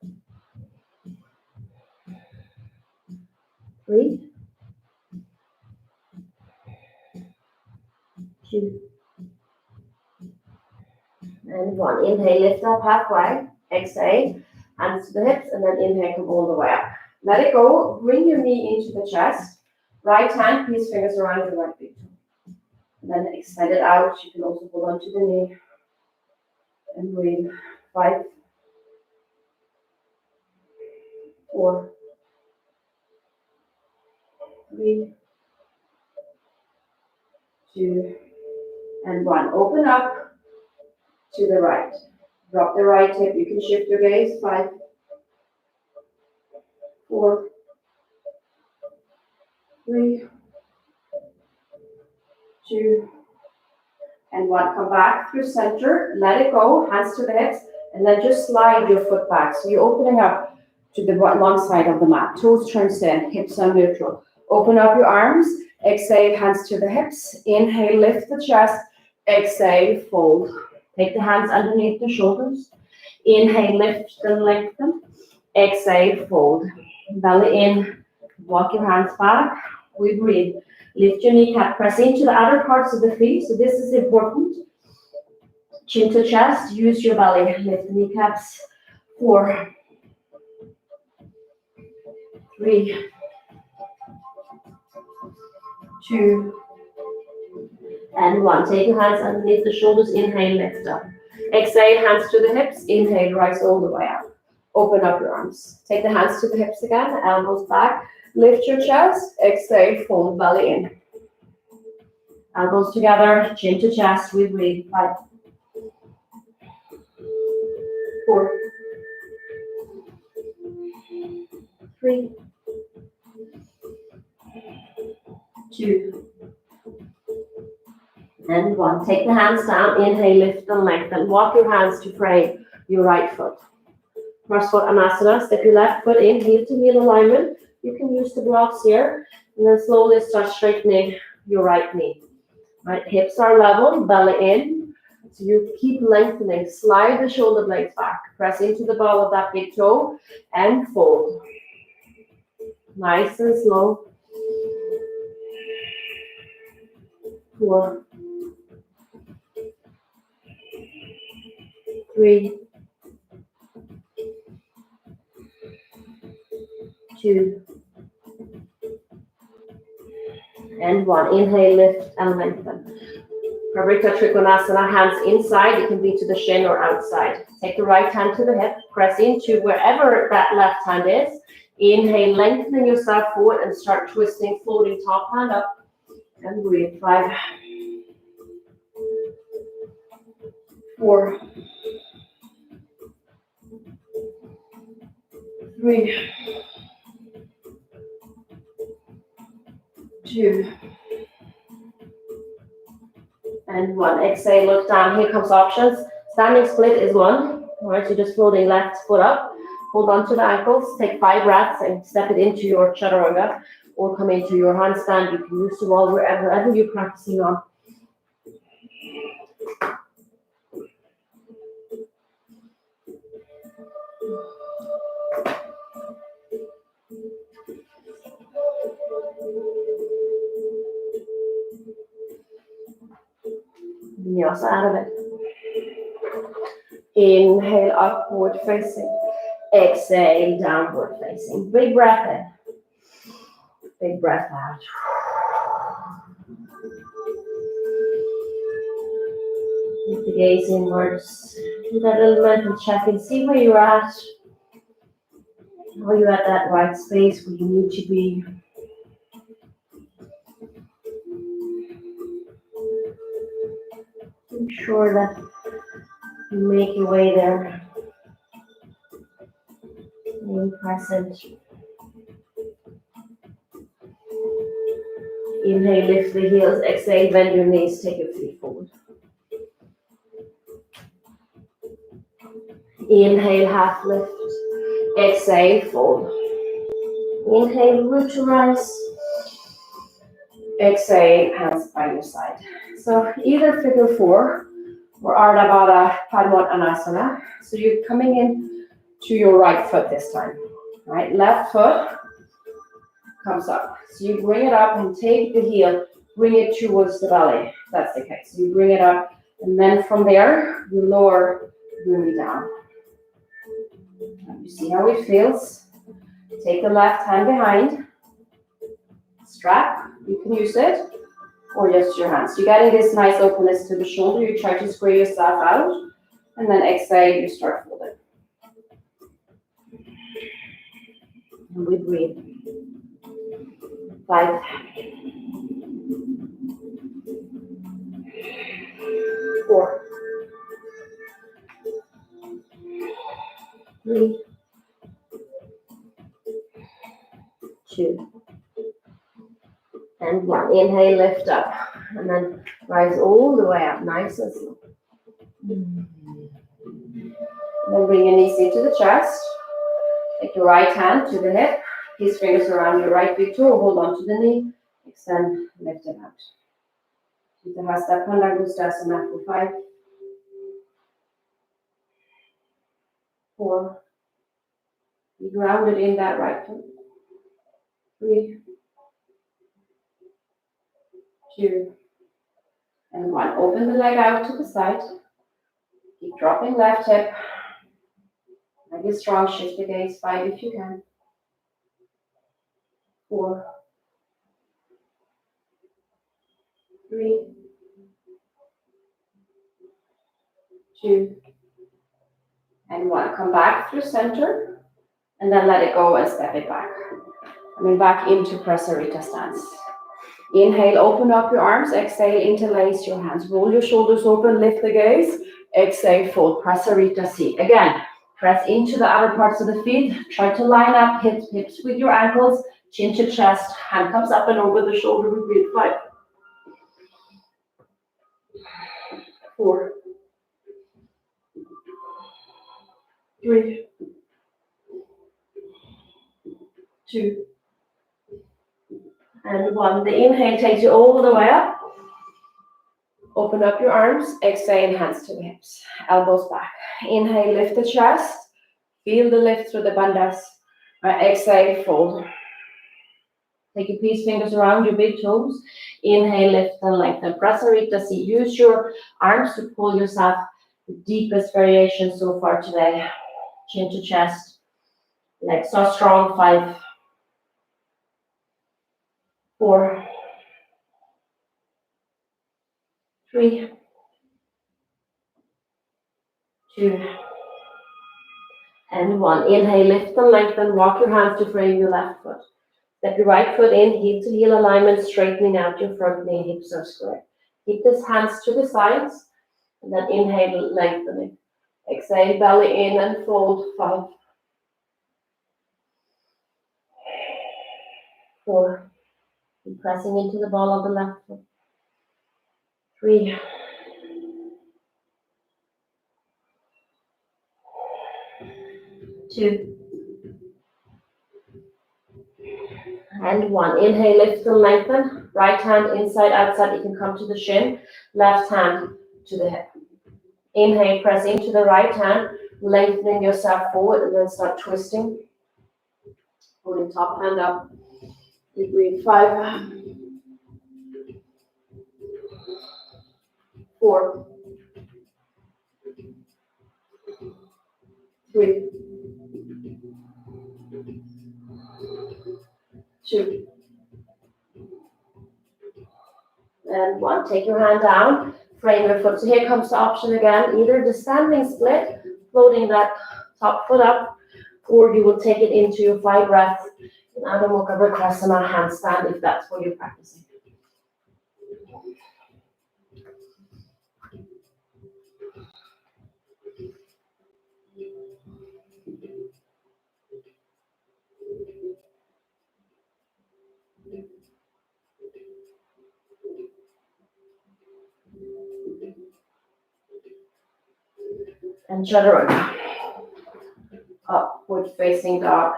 3, 2, and 1. Inhale, lift up halfway. Exhale, hands to the hips, and then inhale, come all the way up. Let it go. Bring your knee into the chest. Right hand, please fingers around your right big toe. And then extend it out. You can also hold on to the knee. And breathe. 5, 4, 3, 2, and 1. Open up to the right. Drop the right hip. You can shift your gaze. 5, 4, 3, 2, and 1. Come back through center. Let it go. Hands to the hips. And then just slide your foot back. So you're opening up to the long side of the mat. Toes turns in. Hips are neutral. Open up your arms. Exhale, hands to the hips. Inhale, lift the chest. Exhale, fold. Take the hands underneath the shoulders. Inhale, lift them, lengthen. Exhale, fold. Belly in. Walk your hands back. We breathe. Lift your kneecap. Press into the outer parts of the feet. So this is important. Chin to chest. Use your belly. Lift the kneecaps. 4, 3, 2, and 1. Take your hands underneath the shoulders. Inhale, lift up. Exhale, hands to the hips. Inhale, rise all the way up. Open up your arms. Take the hands to the hips again. Elbows back. Lift your chest. Exhale, fold belly in. Elbows together. Chin to chest. We breathe. 5, 4, 3, 2, and 1. Take the hands down, inhale, lift and lengthen. Walk your hands to frame your right foot. Cross foot Anasana, step your left foot in, heel to heel alignment. You can use the blocks here, and then slowly start straightening your right knee. Right, hips are level, belly in. So you keep lengthening, slide the shoulder blades back, press into the ball of that big toe, and fold. Nice and slow. 4, 3, 2, and 1. Inhale, lift and lengthen. Parvrika Trikonasana, hands inside. It can be to the shin or outside. Take the right hand to the hip. Press into wherever that left hand is. Inhale, lengthening yourself forward and start twisting, floating top hand up. And breathe. 5, 4, 3, 2, and 1. Exhale, look down. Here comes options. Standing split is 1. All right, so just floating left foot up. Hold on to the ankles. Take 5 breaths and step it into your chaturanga or come into your handstand. You can use the wall wherever you're practicing on. Vinyasa out of it. Inhale, upward facing. Exhale, downward facing. Big breath in. Big breath out. Keep the gaze inwards. Do that little mental check and see where you're at. Are you at that right space where you need to be? Make sure that you make your way there. Being present. Inhale, lift the heels. Exhale, bend your knees. Take your feet forward. Inhale, half lift. Exhale, fold. Inhale, root to rise. Exhale, hands by your side. So either figure 4 or Ardha Baddha Padmasana. So you're coming in to your right foot this time. Right, left foot comes up. So you bring it up and take the heel, bring it towards the belly. That's the case. So you bring it up, and then from there you lower the knee down. You see how it feels. Take the left hand behind. Strap, you can use it, or just your hands. You're getting this nice openness to the shoulder. You try to square yourself out, and then exhale, you start folding. And we breathe. 5, 4, 3, 2, and 1. Inhale, lift up, and then rise all the way up, nice and slow. Then bring your knees into the chest. Take your right hand to the hip. Kiss fingers around your right big toe. Hold on to the knee. Extend, lift it out. Tittibhasana for 5, 4. Be grounded in that right foot. 3, 2, and 1. Open the leg out to the side. Keep dropping left hip. Leg is strong. Shift the gaze. 5 if you can. 4, 3, 2, and 1. Come back through center, and then let it go and step it back. Coming back into Prasarita stance. Inhale, open up your arms. Exhale, interlace your hands. Roll your shoulders open, lift the gaze. Exhale, fold, Prasarita seat. Again, Press into the outer parts of the feet. Try to line up hips with your ankles, chin to chest, hand comes up and over the shoulder. We breathe. 5, 4, 3, 2, and 1. The inhale takes you all the way up. Open up your arms. Exhale, hands to the hips, elbows back. Inhale, lift the chest. Feel the lift through the bandhas. Exhale, fold. Take your peace fingers around your big toes. Inhale, lift and lengthen. Prasarita seat. Use your arms to pull yourself. The deepest variation so far today. Chin to chest. Legs are strong. 5, 4, 3, 2, and 1. Inhale, lift and lengthen. Walk your hands to frame your left foot. Step your right foot in, heel to heel alignment, straightening out your front knee, hips are square. Keep these hands to the sides, and then inhale, lengthening. Exhale, belly in and fold. 5, 4. Keep pressing into the ball of the left foot. 3, 2, and 1. Inhale, lift and lengthen. Right hand inside, outside. You can come to the shin. Left hand to the hip. Inhale, press into the right hand, lengthening yourself forward, and then start twisting. Holding top hand up. We breathe. 5, 4, 3, 2, and 1. Take your hand down, frame your foot. So here comes the option again, either the standing split, floating that top foot up, or you will take it into your 5 breaths in Adho Mukha Vrksasana handstand if that's what you're practicing. And chaturanga. Upward facing dog.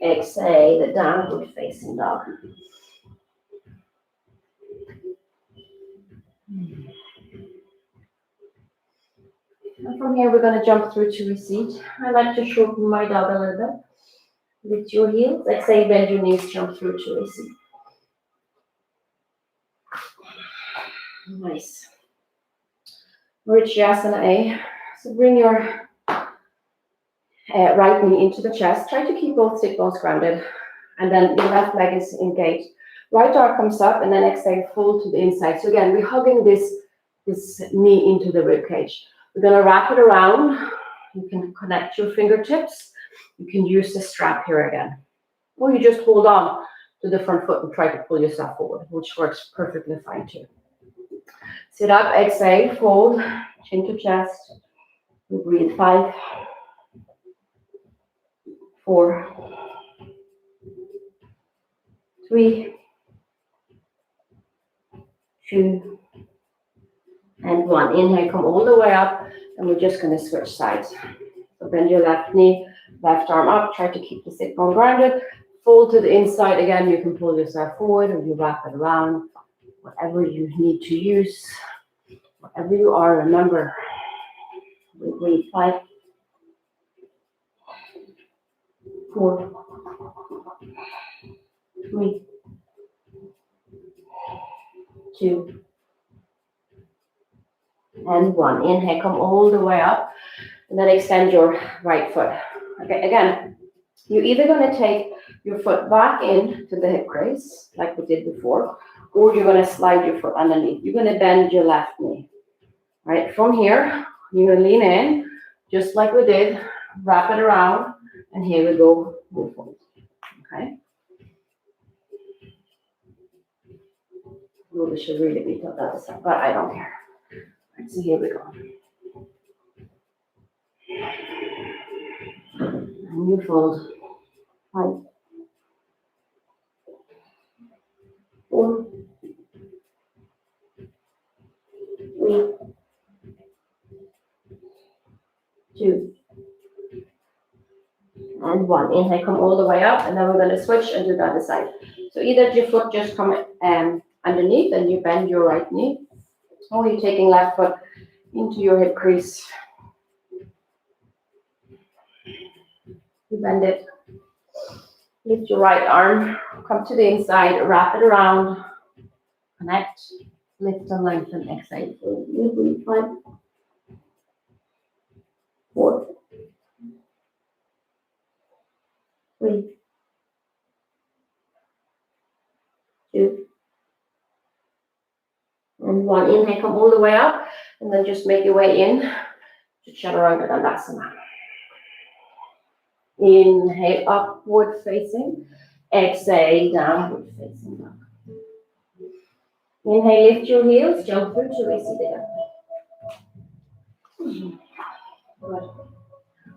Exhale, the downward facing dog. And from here, we're going to jump through to a seat. I like to shorten my dog a little bit. Lift your heels. Exhale, bend your knees, jump through to a seat. Nice. Vrksasana A. So bring your right knee into the chest. Try to keep both sit bones grounded. And then your left leg is engaged. Right arm comes up and then exhale, fold to the inside. So again, we're hugging this knee into the rib cage. We're going to wrap it around. You can connect your fingertips. You can use the strap here again. Or you just hold on to the front foot and try to pull yourself forward, which works perfectly fine too. Sit up, exhale, fold, chin to chest. We breathe. 5, 4, 3, 2, and 1. Inhale, come all the way up, and we're just going to switch sides. So bend your left knee, left arm up, try to keep the sit bone grounded. Fold to the inside. Again, you can pull yourself forward or you wrap it around. Whatever you need to use, whatever you are, remember. We breathe. 5, 4, 3, 2, and 1. Inhale, come all the way up, and then extend your right foot. Okay, again, you're either going to take your foot back into the hip crease, like we did before, or you're going to slide your foot underneath. You're going to bend your left knee. All right, from here, you're going to lean in, just like we did, wrap it around, and here we go, move forward. Okay? Oh, this should really be to the other side, but I don't care. All right, so here we go. And you fold. 5, 4, 3, 2, and 1. Inhale, come all the way up, and then we're going to switch and do the other side. So either your foot just come underneath and you bend your right knee, or you're taking left foot into your hip crease. You bend it. Lift your right arm, come to the inside, wrap it around, connect, lift and lengthen, exhale. So you breathe. 5, 4, 3, 2, and 1. Inhale, come all the way up, and then just make your way in to Chaturanga Dandasana. Inhale, upward facing. Exhale, downward facing dog. Inhale, lift your heels, jump through to a seated up. Good.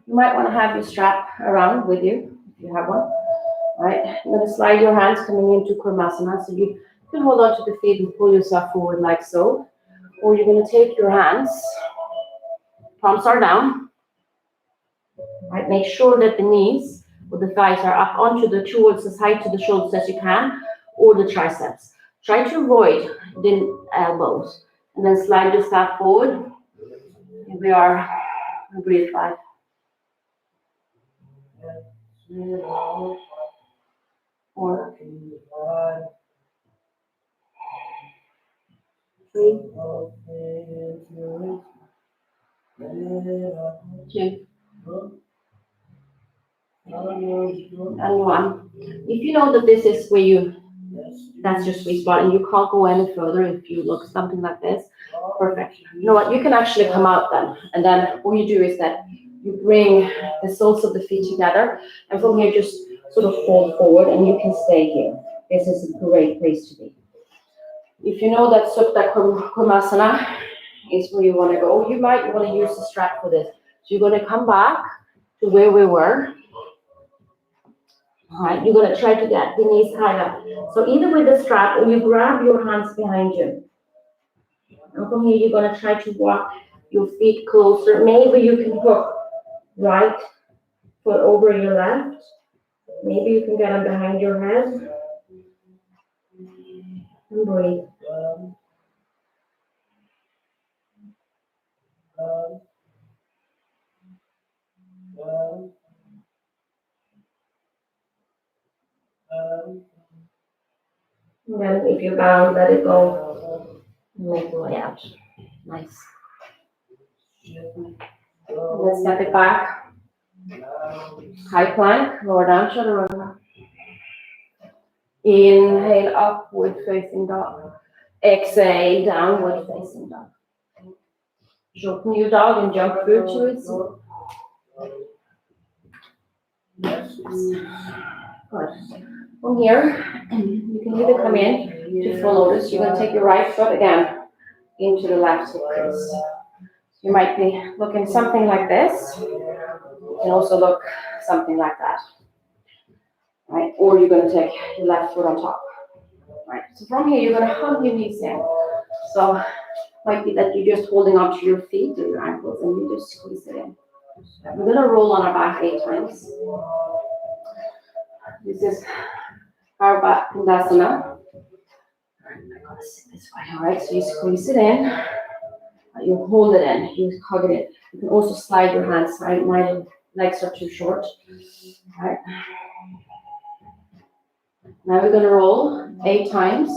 You might want to have your strap around with you, if you have one. All right, I'm going to slide your hands coming into Kurmasana, so you can hold on to the feet and pull yourself forward like so. Or you're going to take your hands, palms are down. All right, make sure that the knees or the thighs are up onto towards the side to the shoulders as you can, or the triceps. Try to avoid the elbows, and then slide yourself forward. Here we are. Breathe 5. 4, 3, 2, and 1. If you know that this is where that's your sweet spot and you can't go any further, if you look something like this, perfect. You know what, you can actually come out then, and then what you do is that you bring the soles of the feet together, and from here just sort of fold forward, and you can stay here. This is a great place to be. If you know that Supta Kurmasana is where you want to go, you might want to use the strap for this. So you're going to come back to where we were. All right, you're going to try to get the knees high up. So either with the strap, or you grab your hands behind you. And from here, you're going to try to walk your feet closer. Maybe you can hook right foot over your left. Maybe you can get them behind your head. And breathe. And then if you're bound, let it go. Make your way out. Nice. And then step it back. High plank, lower down, chaturanga. Inhale, upward facing dog. Exhale, downward facing dog. Shorten your dog and jump through to it. Good. From here, you can either come in to full lotus. You're going to take your right foot again into the left hip crease. You might be looking something like this. You can also look something like that. Right? Or you're going to take your left foot on top. Right? So from here, you're going to hug your knees in. So it might be that you're just holding on to your feet or your ankles and you just squeeze it in. We're going to roll on our back 8 times. This is Tittibhasana. I'm going to sit this way. All right, so you squeeze it in. You hold it in. You hug it in. You can also slide your hands. My legs are too short. All right. Now we're going to roll 8 times.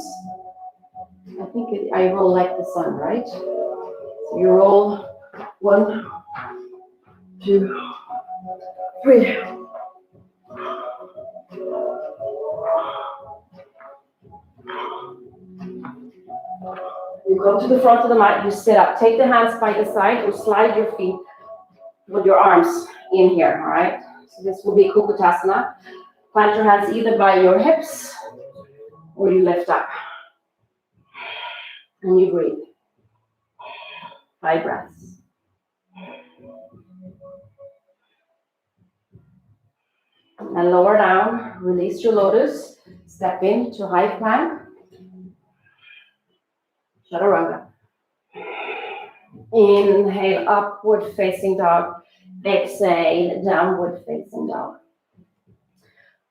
I think I roll like the sun, right? So you roll 1, 2, 3. You come to the front of the mat, you sit up. Take the hands by the side or slide your feet with your arms in here, all right? So this will be Kukutasana. Plant your hands either by your hips or you lift up. And you breathe. 5 breaths. And lower down, release your lotus, step into high plank, chaturanga. Inhale, upward facing dog. Exhale, downward facing dog.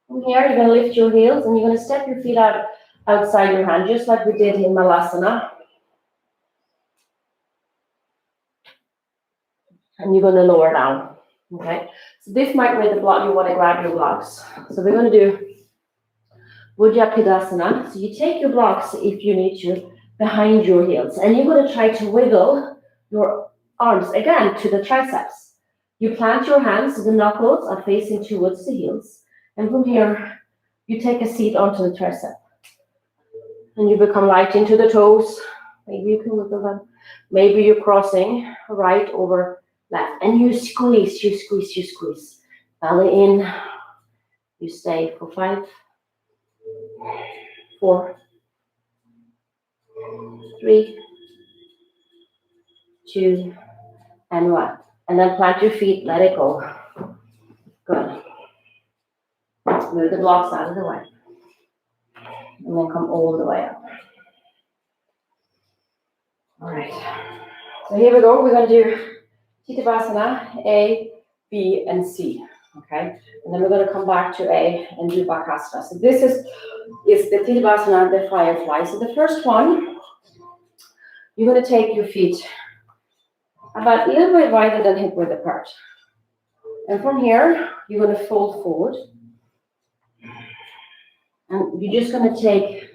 From here, you're going to lift your heels and you're going to step your feet out outside your hand, just like we did in Malasana. And you're going to lower down. Okay, so this might be the block, you want to grab your blocks. So we're going to do Tittibhasana. So you take your blocks, if you need to, behind your heels. And you're going to try to wiggle your arms, again, to the triceps. You plant your hands, so the knuckles are facing towards the heels. And from here, you take a seat onto the tricep. And you become light into the toes. Maybe you can wiggle them. Maybe you're crossing right over left. And you squeeze, you squeeze, you squeeze. Belly in. You stay for 5, 4, 3, 2, and 1. And then plant your feet, let it go. Good. Move the blocks out of the way. And then come all the way up. All right. So here we go. We're going to do Tittibhasana, A, B, and C. Okay. And then we're going to come back to A and do Bakasana. So this is the Tittibhasana, the firefly. So the first one, you're going to take your feet about a little bit wider than hip width apart. And from here, you're going to fold forward. And you're just going to take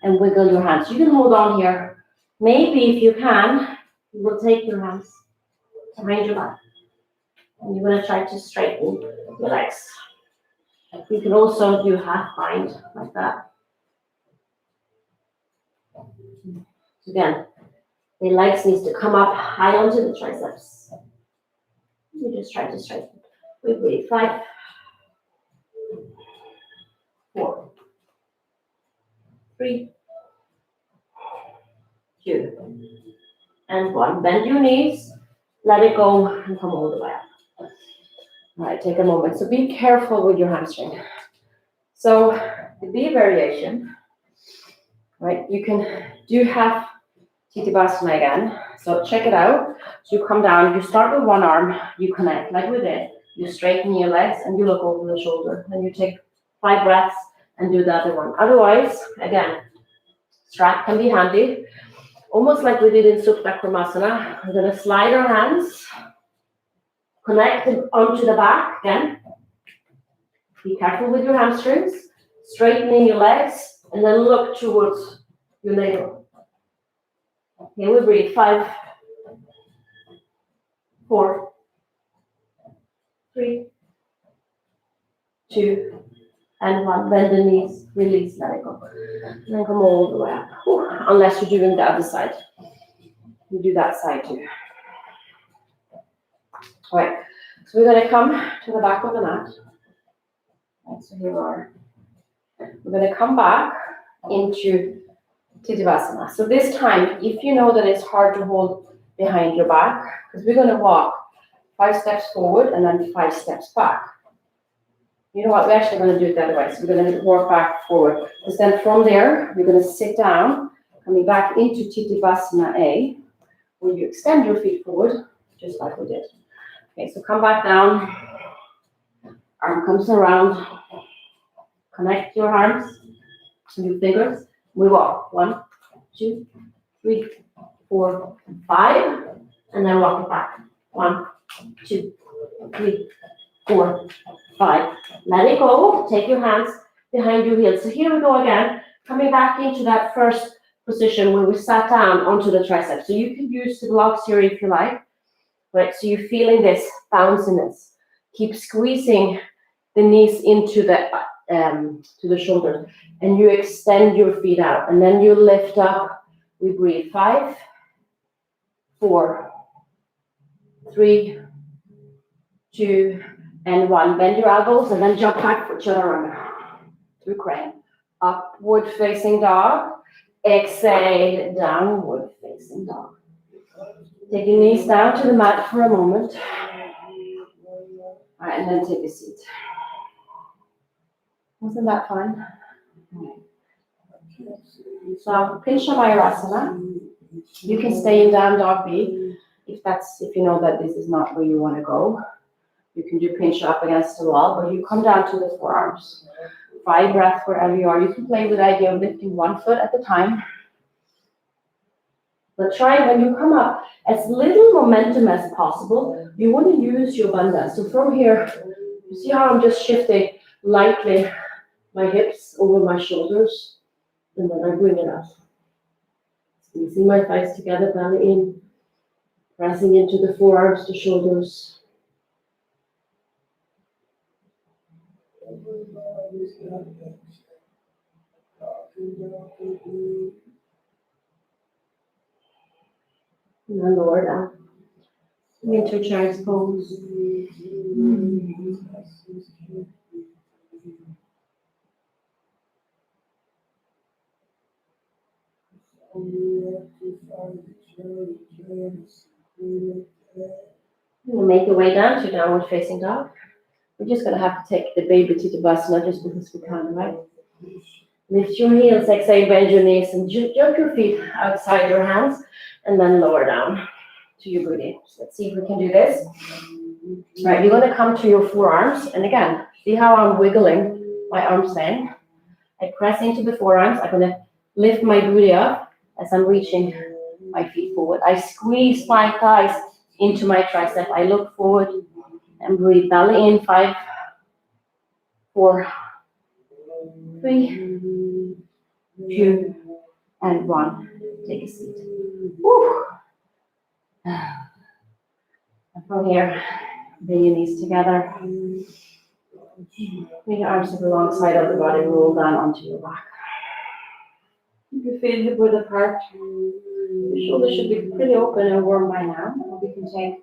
and wiggle your hands. You can hold on here. Maybe if you can, you will take your hands behind your back. And you're going to try to straighten your legs. You can also do half bind like that. Again, the legs needs to come up high onto the triceps. You just try to straighten. We breathe. 5, 4, 3, 2, and 1. Bend your knees, let it go, and come all the way up. All right, take a moment. So be careful with your hamstring. So the B variation, right? You can do half Tittibhasana again. So check it out. So you come down, you start with one arm, you connect like we did. You straighten your legs and you look over the shoulder. And you take 5 breaths and do the other one. Otherwise, again, strap can be handy. Almost like we did in Supta Krimasana. We're going to slide our hands, connect them onto the back again. Be careful with your hamstrings. Straightening your legs and then look towards your navel. Here we breathe. 5, 4, 3, 2, and 1. Bend the knees, release, let it go. And then come all the way up. Unless you're doing the other side. You do that side too. All right, so we're going to come to the back of the mat. Right, so here we are. We're going to come back into Tittibhasana. So this time, if you know that it's hard to hold behind your back, because we're going to walk 5 steps forward and then 5 steps back. You know what? We're actually going to do it the other way. So we're going to walk back forward. Because then from there, we're going to sit down, coming back into Tittibhasana A, where you extend your feet forward, just like we did. Okay, so come back down. Arm comes around. Connect your arms and your fingers. We walk. 1, 2, 3, 4, 5. And then walk it back. 1, 2, 3, 4, 5. Let it go. Take your hands behind your heels. So here we go again. Coming back into that first position where we sat down onto the triceps. So you can use the blocks here if you like. Right, so you're feeling this bounciness. Keep squeezing the knees into the to the shoulders, and you extend your feet out, and then you lift up. We breathe. 5, 4, 3, 2, and 1. Bend your elbows, and then jump back for chaturanga. Through crane. Upward facing dog. Exhale, downward facing dog. Take your knees down to the mat for a moment. All right, and then take a seat. Wasn't that fun? So Pincha Mayurasana. You can stay in down dog B if you know that this is not where you want to go. You can do pincha up against the wall, but you come down to the forearms. 5 breaths wherever you are. You can play with the idea of lifting 1 foot at a time. But try when you come up as little momentum as possible. You want to use your bandha. So from here, you see how I'm just shifting lightly my hips over my shoulders, and then I bring it up. Squeezing my thighs together, belly in, pressing into the forearms, the shoulders. And then lower down into child's pose. We'll make your way down to downward facing dog. We're just going to have to take the baby Tittibhasana just because we can, right? Lift your heels, exhale, bend your knees, and jump your feet outside your hands, and then lower down to your booty. So let's see if we can do this. Right, you're going to come to your forearms, and again, see how I'm wiggling my arms in. I press into the forearms. I'm going to lift my booty up as I'm reaching my feet forward. I squeeze my thighs into my tricep. I look forward and breathe. Belly in, 5, 4, 3, 2, and 1. Take a seat. Woo. And from here, bring your knees together. Bring your arms to the long side of the body. Roll down onto your back. Keep your feet hip width apart. Your shoulders should be pretty open and warm by now. We can take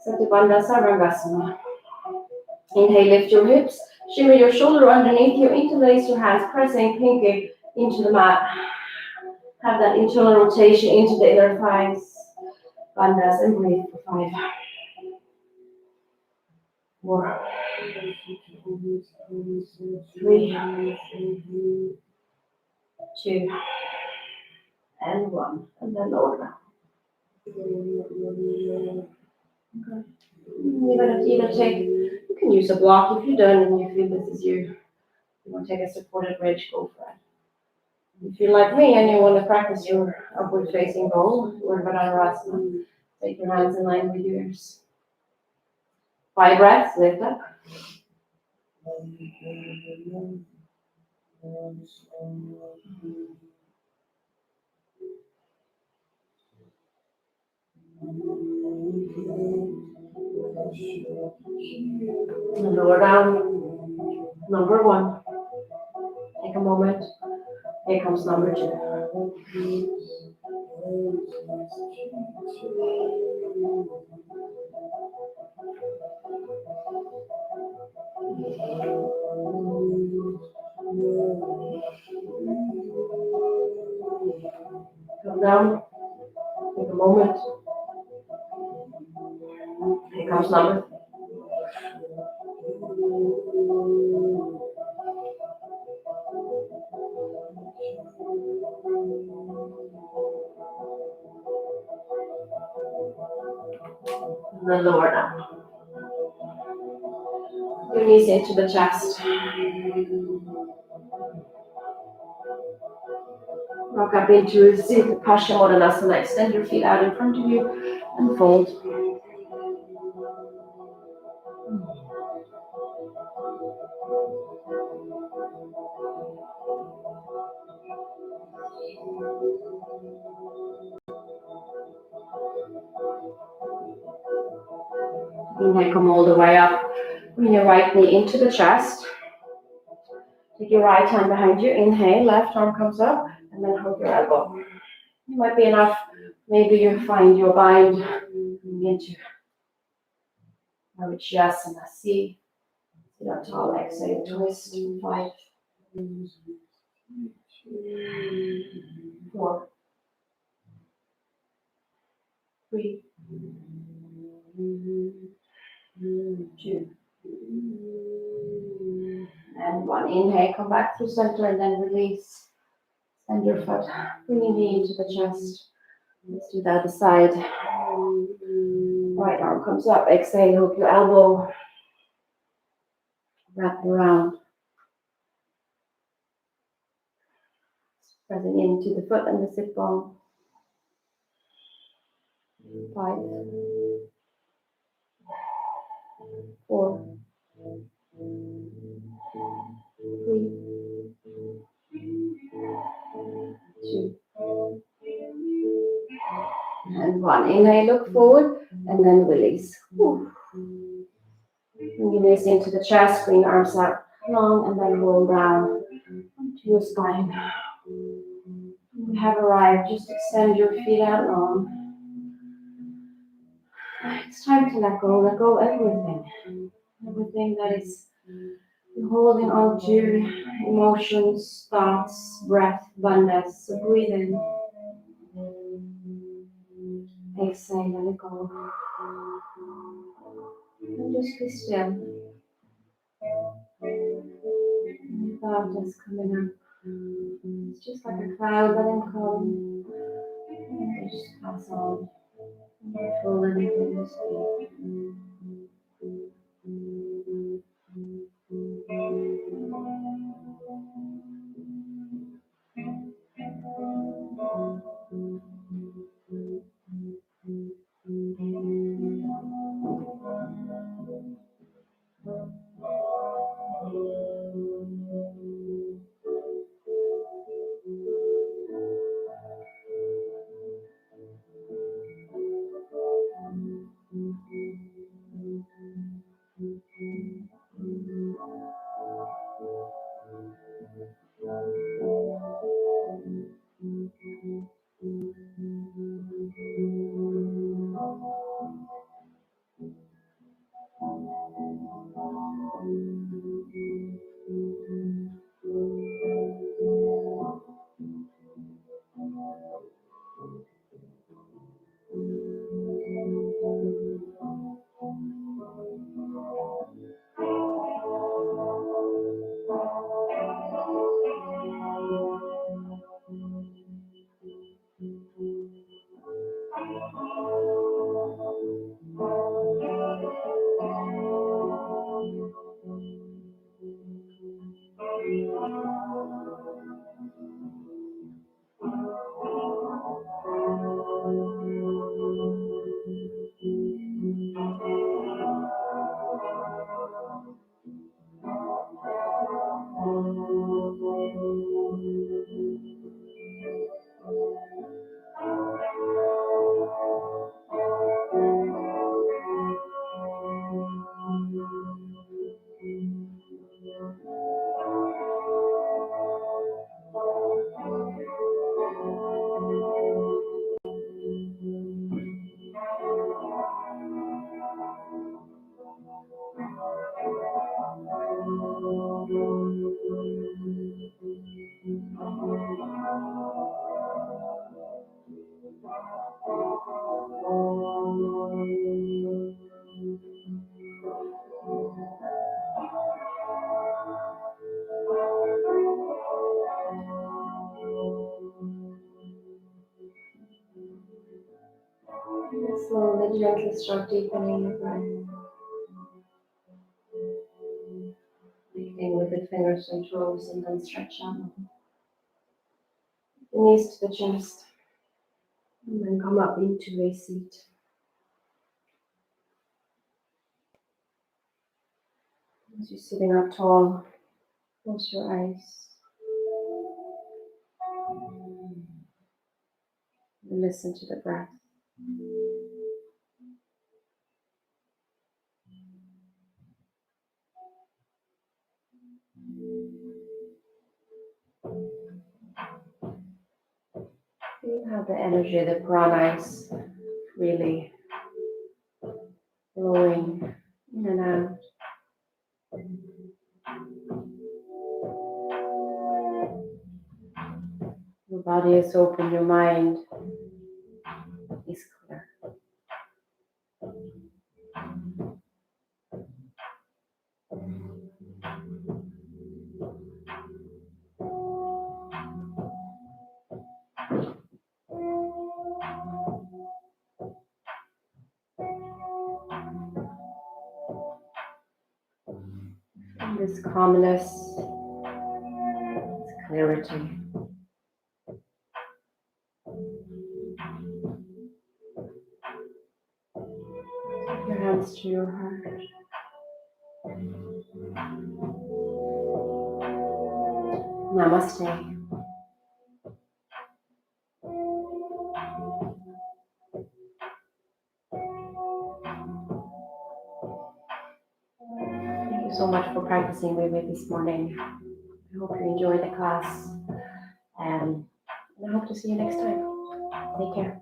Tittibhasana, Sarvangasana. Inhale, lift your hips. Shimmer your shoulder underneath you. Interlace your hands, pressing pinky into the mat. Have that internal rotation into the inner thighs. Bandhas, and breathe for 5, 4, 3, 2, and 1. And then lower down. Okay. You're going to either take, you can use a block if you're done and you feel this is you want to take a supported bridge, go for it. If you're like me and you want to practice your upward facing goal, or Varasana, take your hands in line with your ears. 5 breaths, lift up. And lower down. Number 1. Take a moment. Here comes number 2. Come down. Take a moment. Here comes number 3. And then lower down. Your knees into the chest. Rock up into Tittibhasana. Extend your feet out in front of you and fold. Inhale, come all the way up. Bring your right knee into the chest. Take your right hand behind you. Inhale, left arm comes up, and then hold your elbow. It might be enough. Maybe you find your bind into Vinyasa. See, sit up tall, exhale, twist. 5, 4, 3, 2. And 1. Inhale, come back through center and then release. Send your foot, bring your knee into the chest. Let's do the other side. Right arm comes up. Exhale, hook your elbow. Wrap around. Pressing into the foot and the sit bone. 5, 4, 3, 2, and 1. Inhale, look forward, and then release. Bring your knees into the chest, bring your arms out long, and then roll down onto your spine. We have arrived. Just extend your feet out long. It's time to let go. Let go everything. Everything that is you're holding on to, emotions, thoughts, breath, bandhas. So breathe in. Exhale, let it go. And just be still. Any thought that's coming up. It's just like a cloud, let him come. And just pass on. Don't feel anything this week. Slowly, gently start deepening your breath. Connecting with the fingers and toes and then stretch out. The knees to the chest. And then come up into a seat. As you're sitting up tall, close your eyes. And listen to the breath. Feel how the energy of the prana is really flowing in and out. Your body is open, your mind is clear. this calmness, this clarity. Your hands to your heart. Namaste. Thank you so much for practicing with me this morning. I hope you enjoyed the class, and I hope to see you next time. Take care.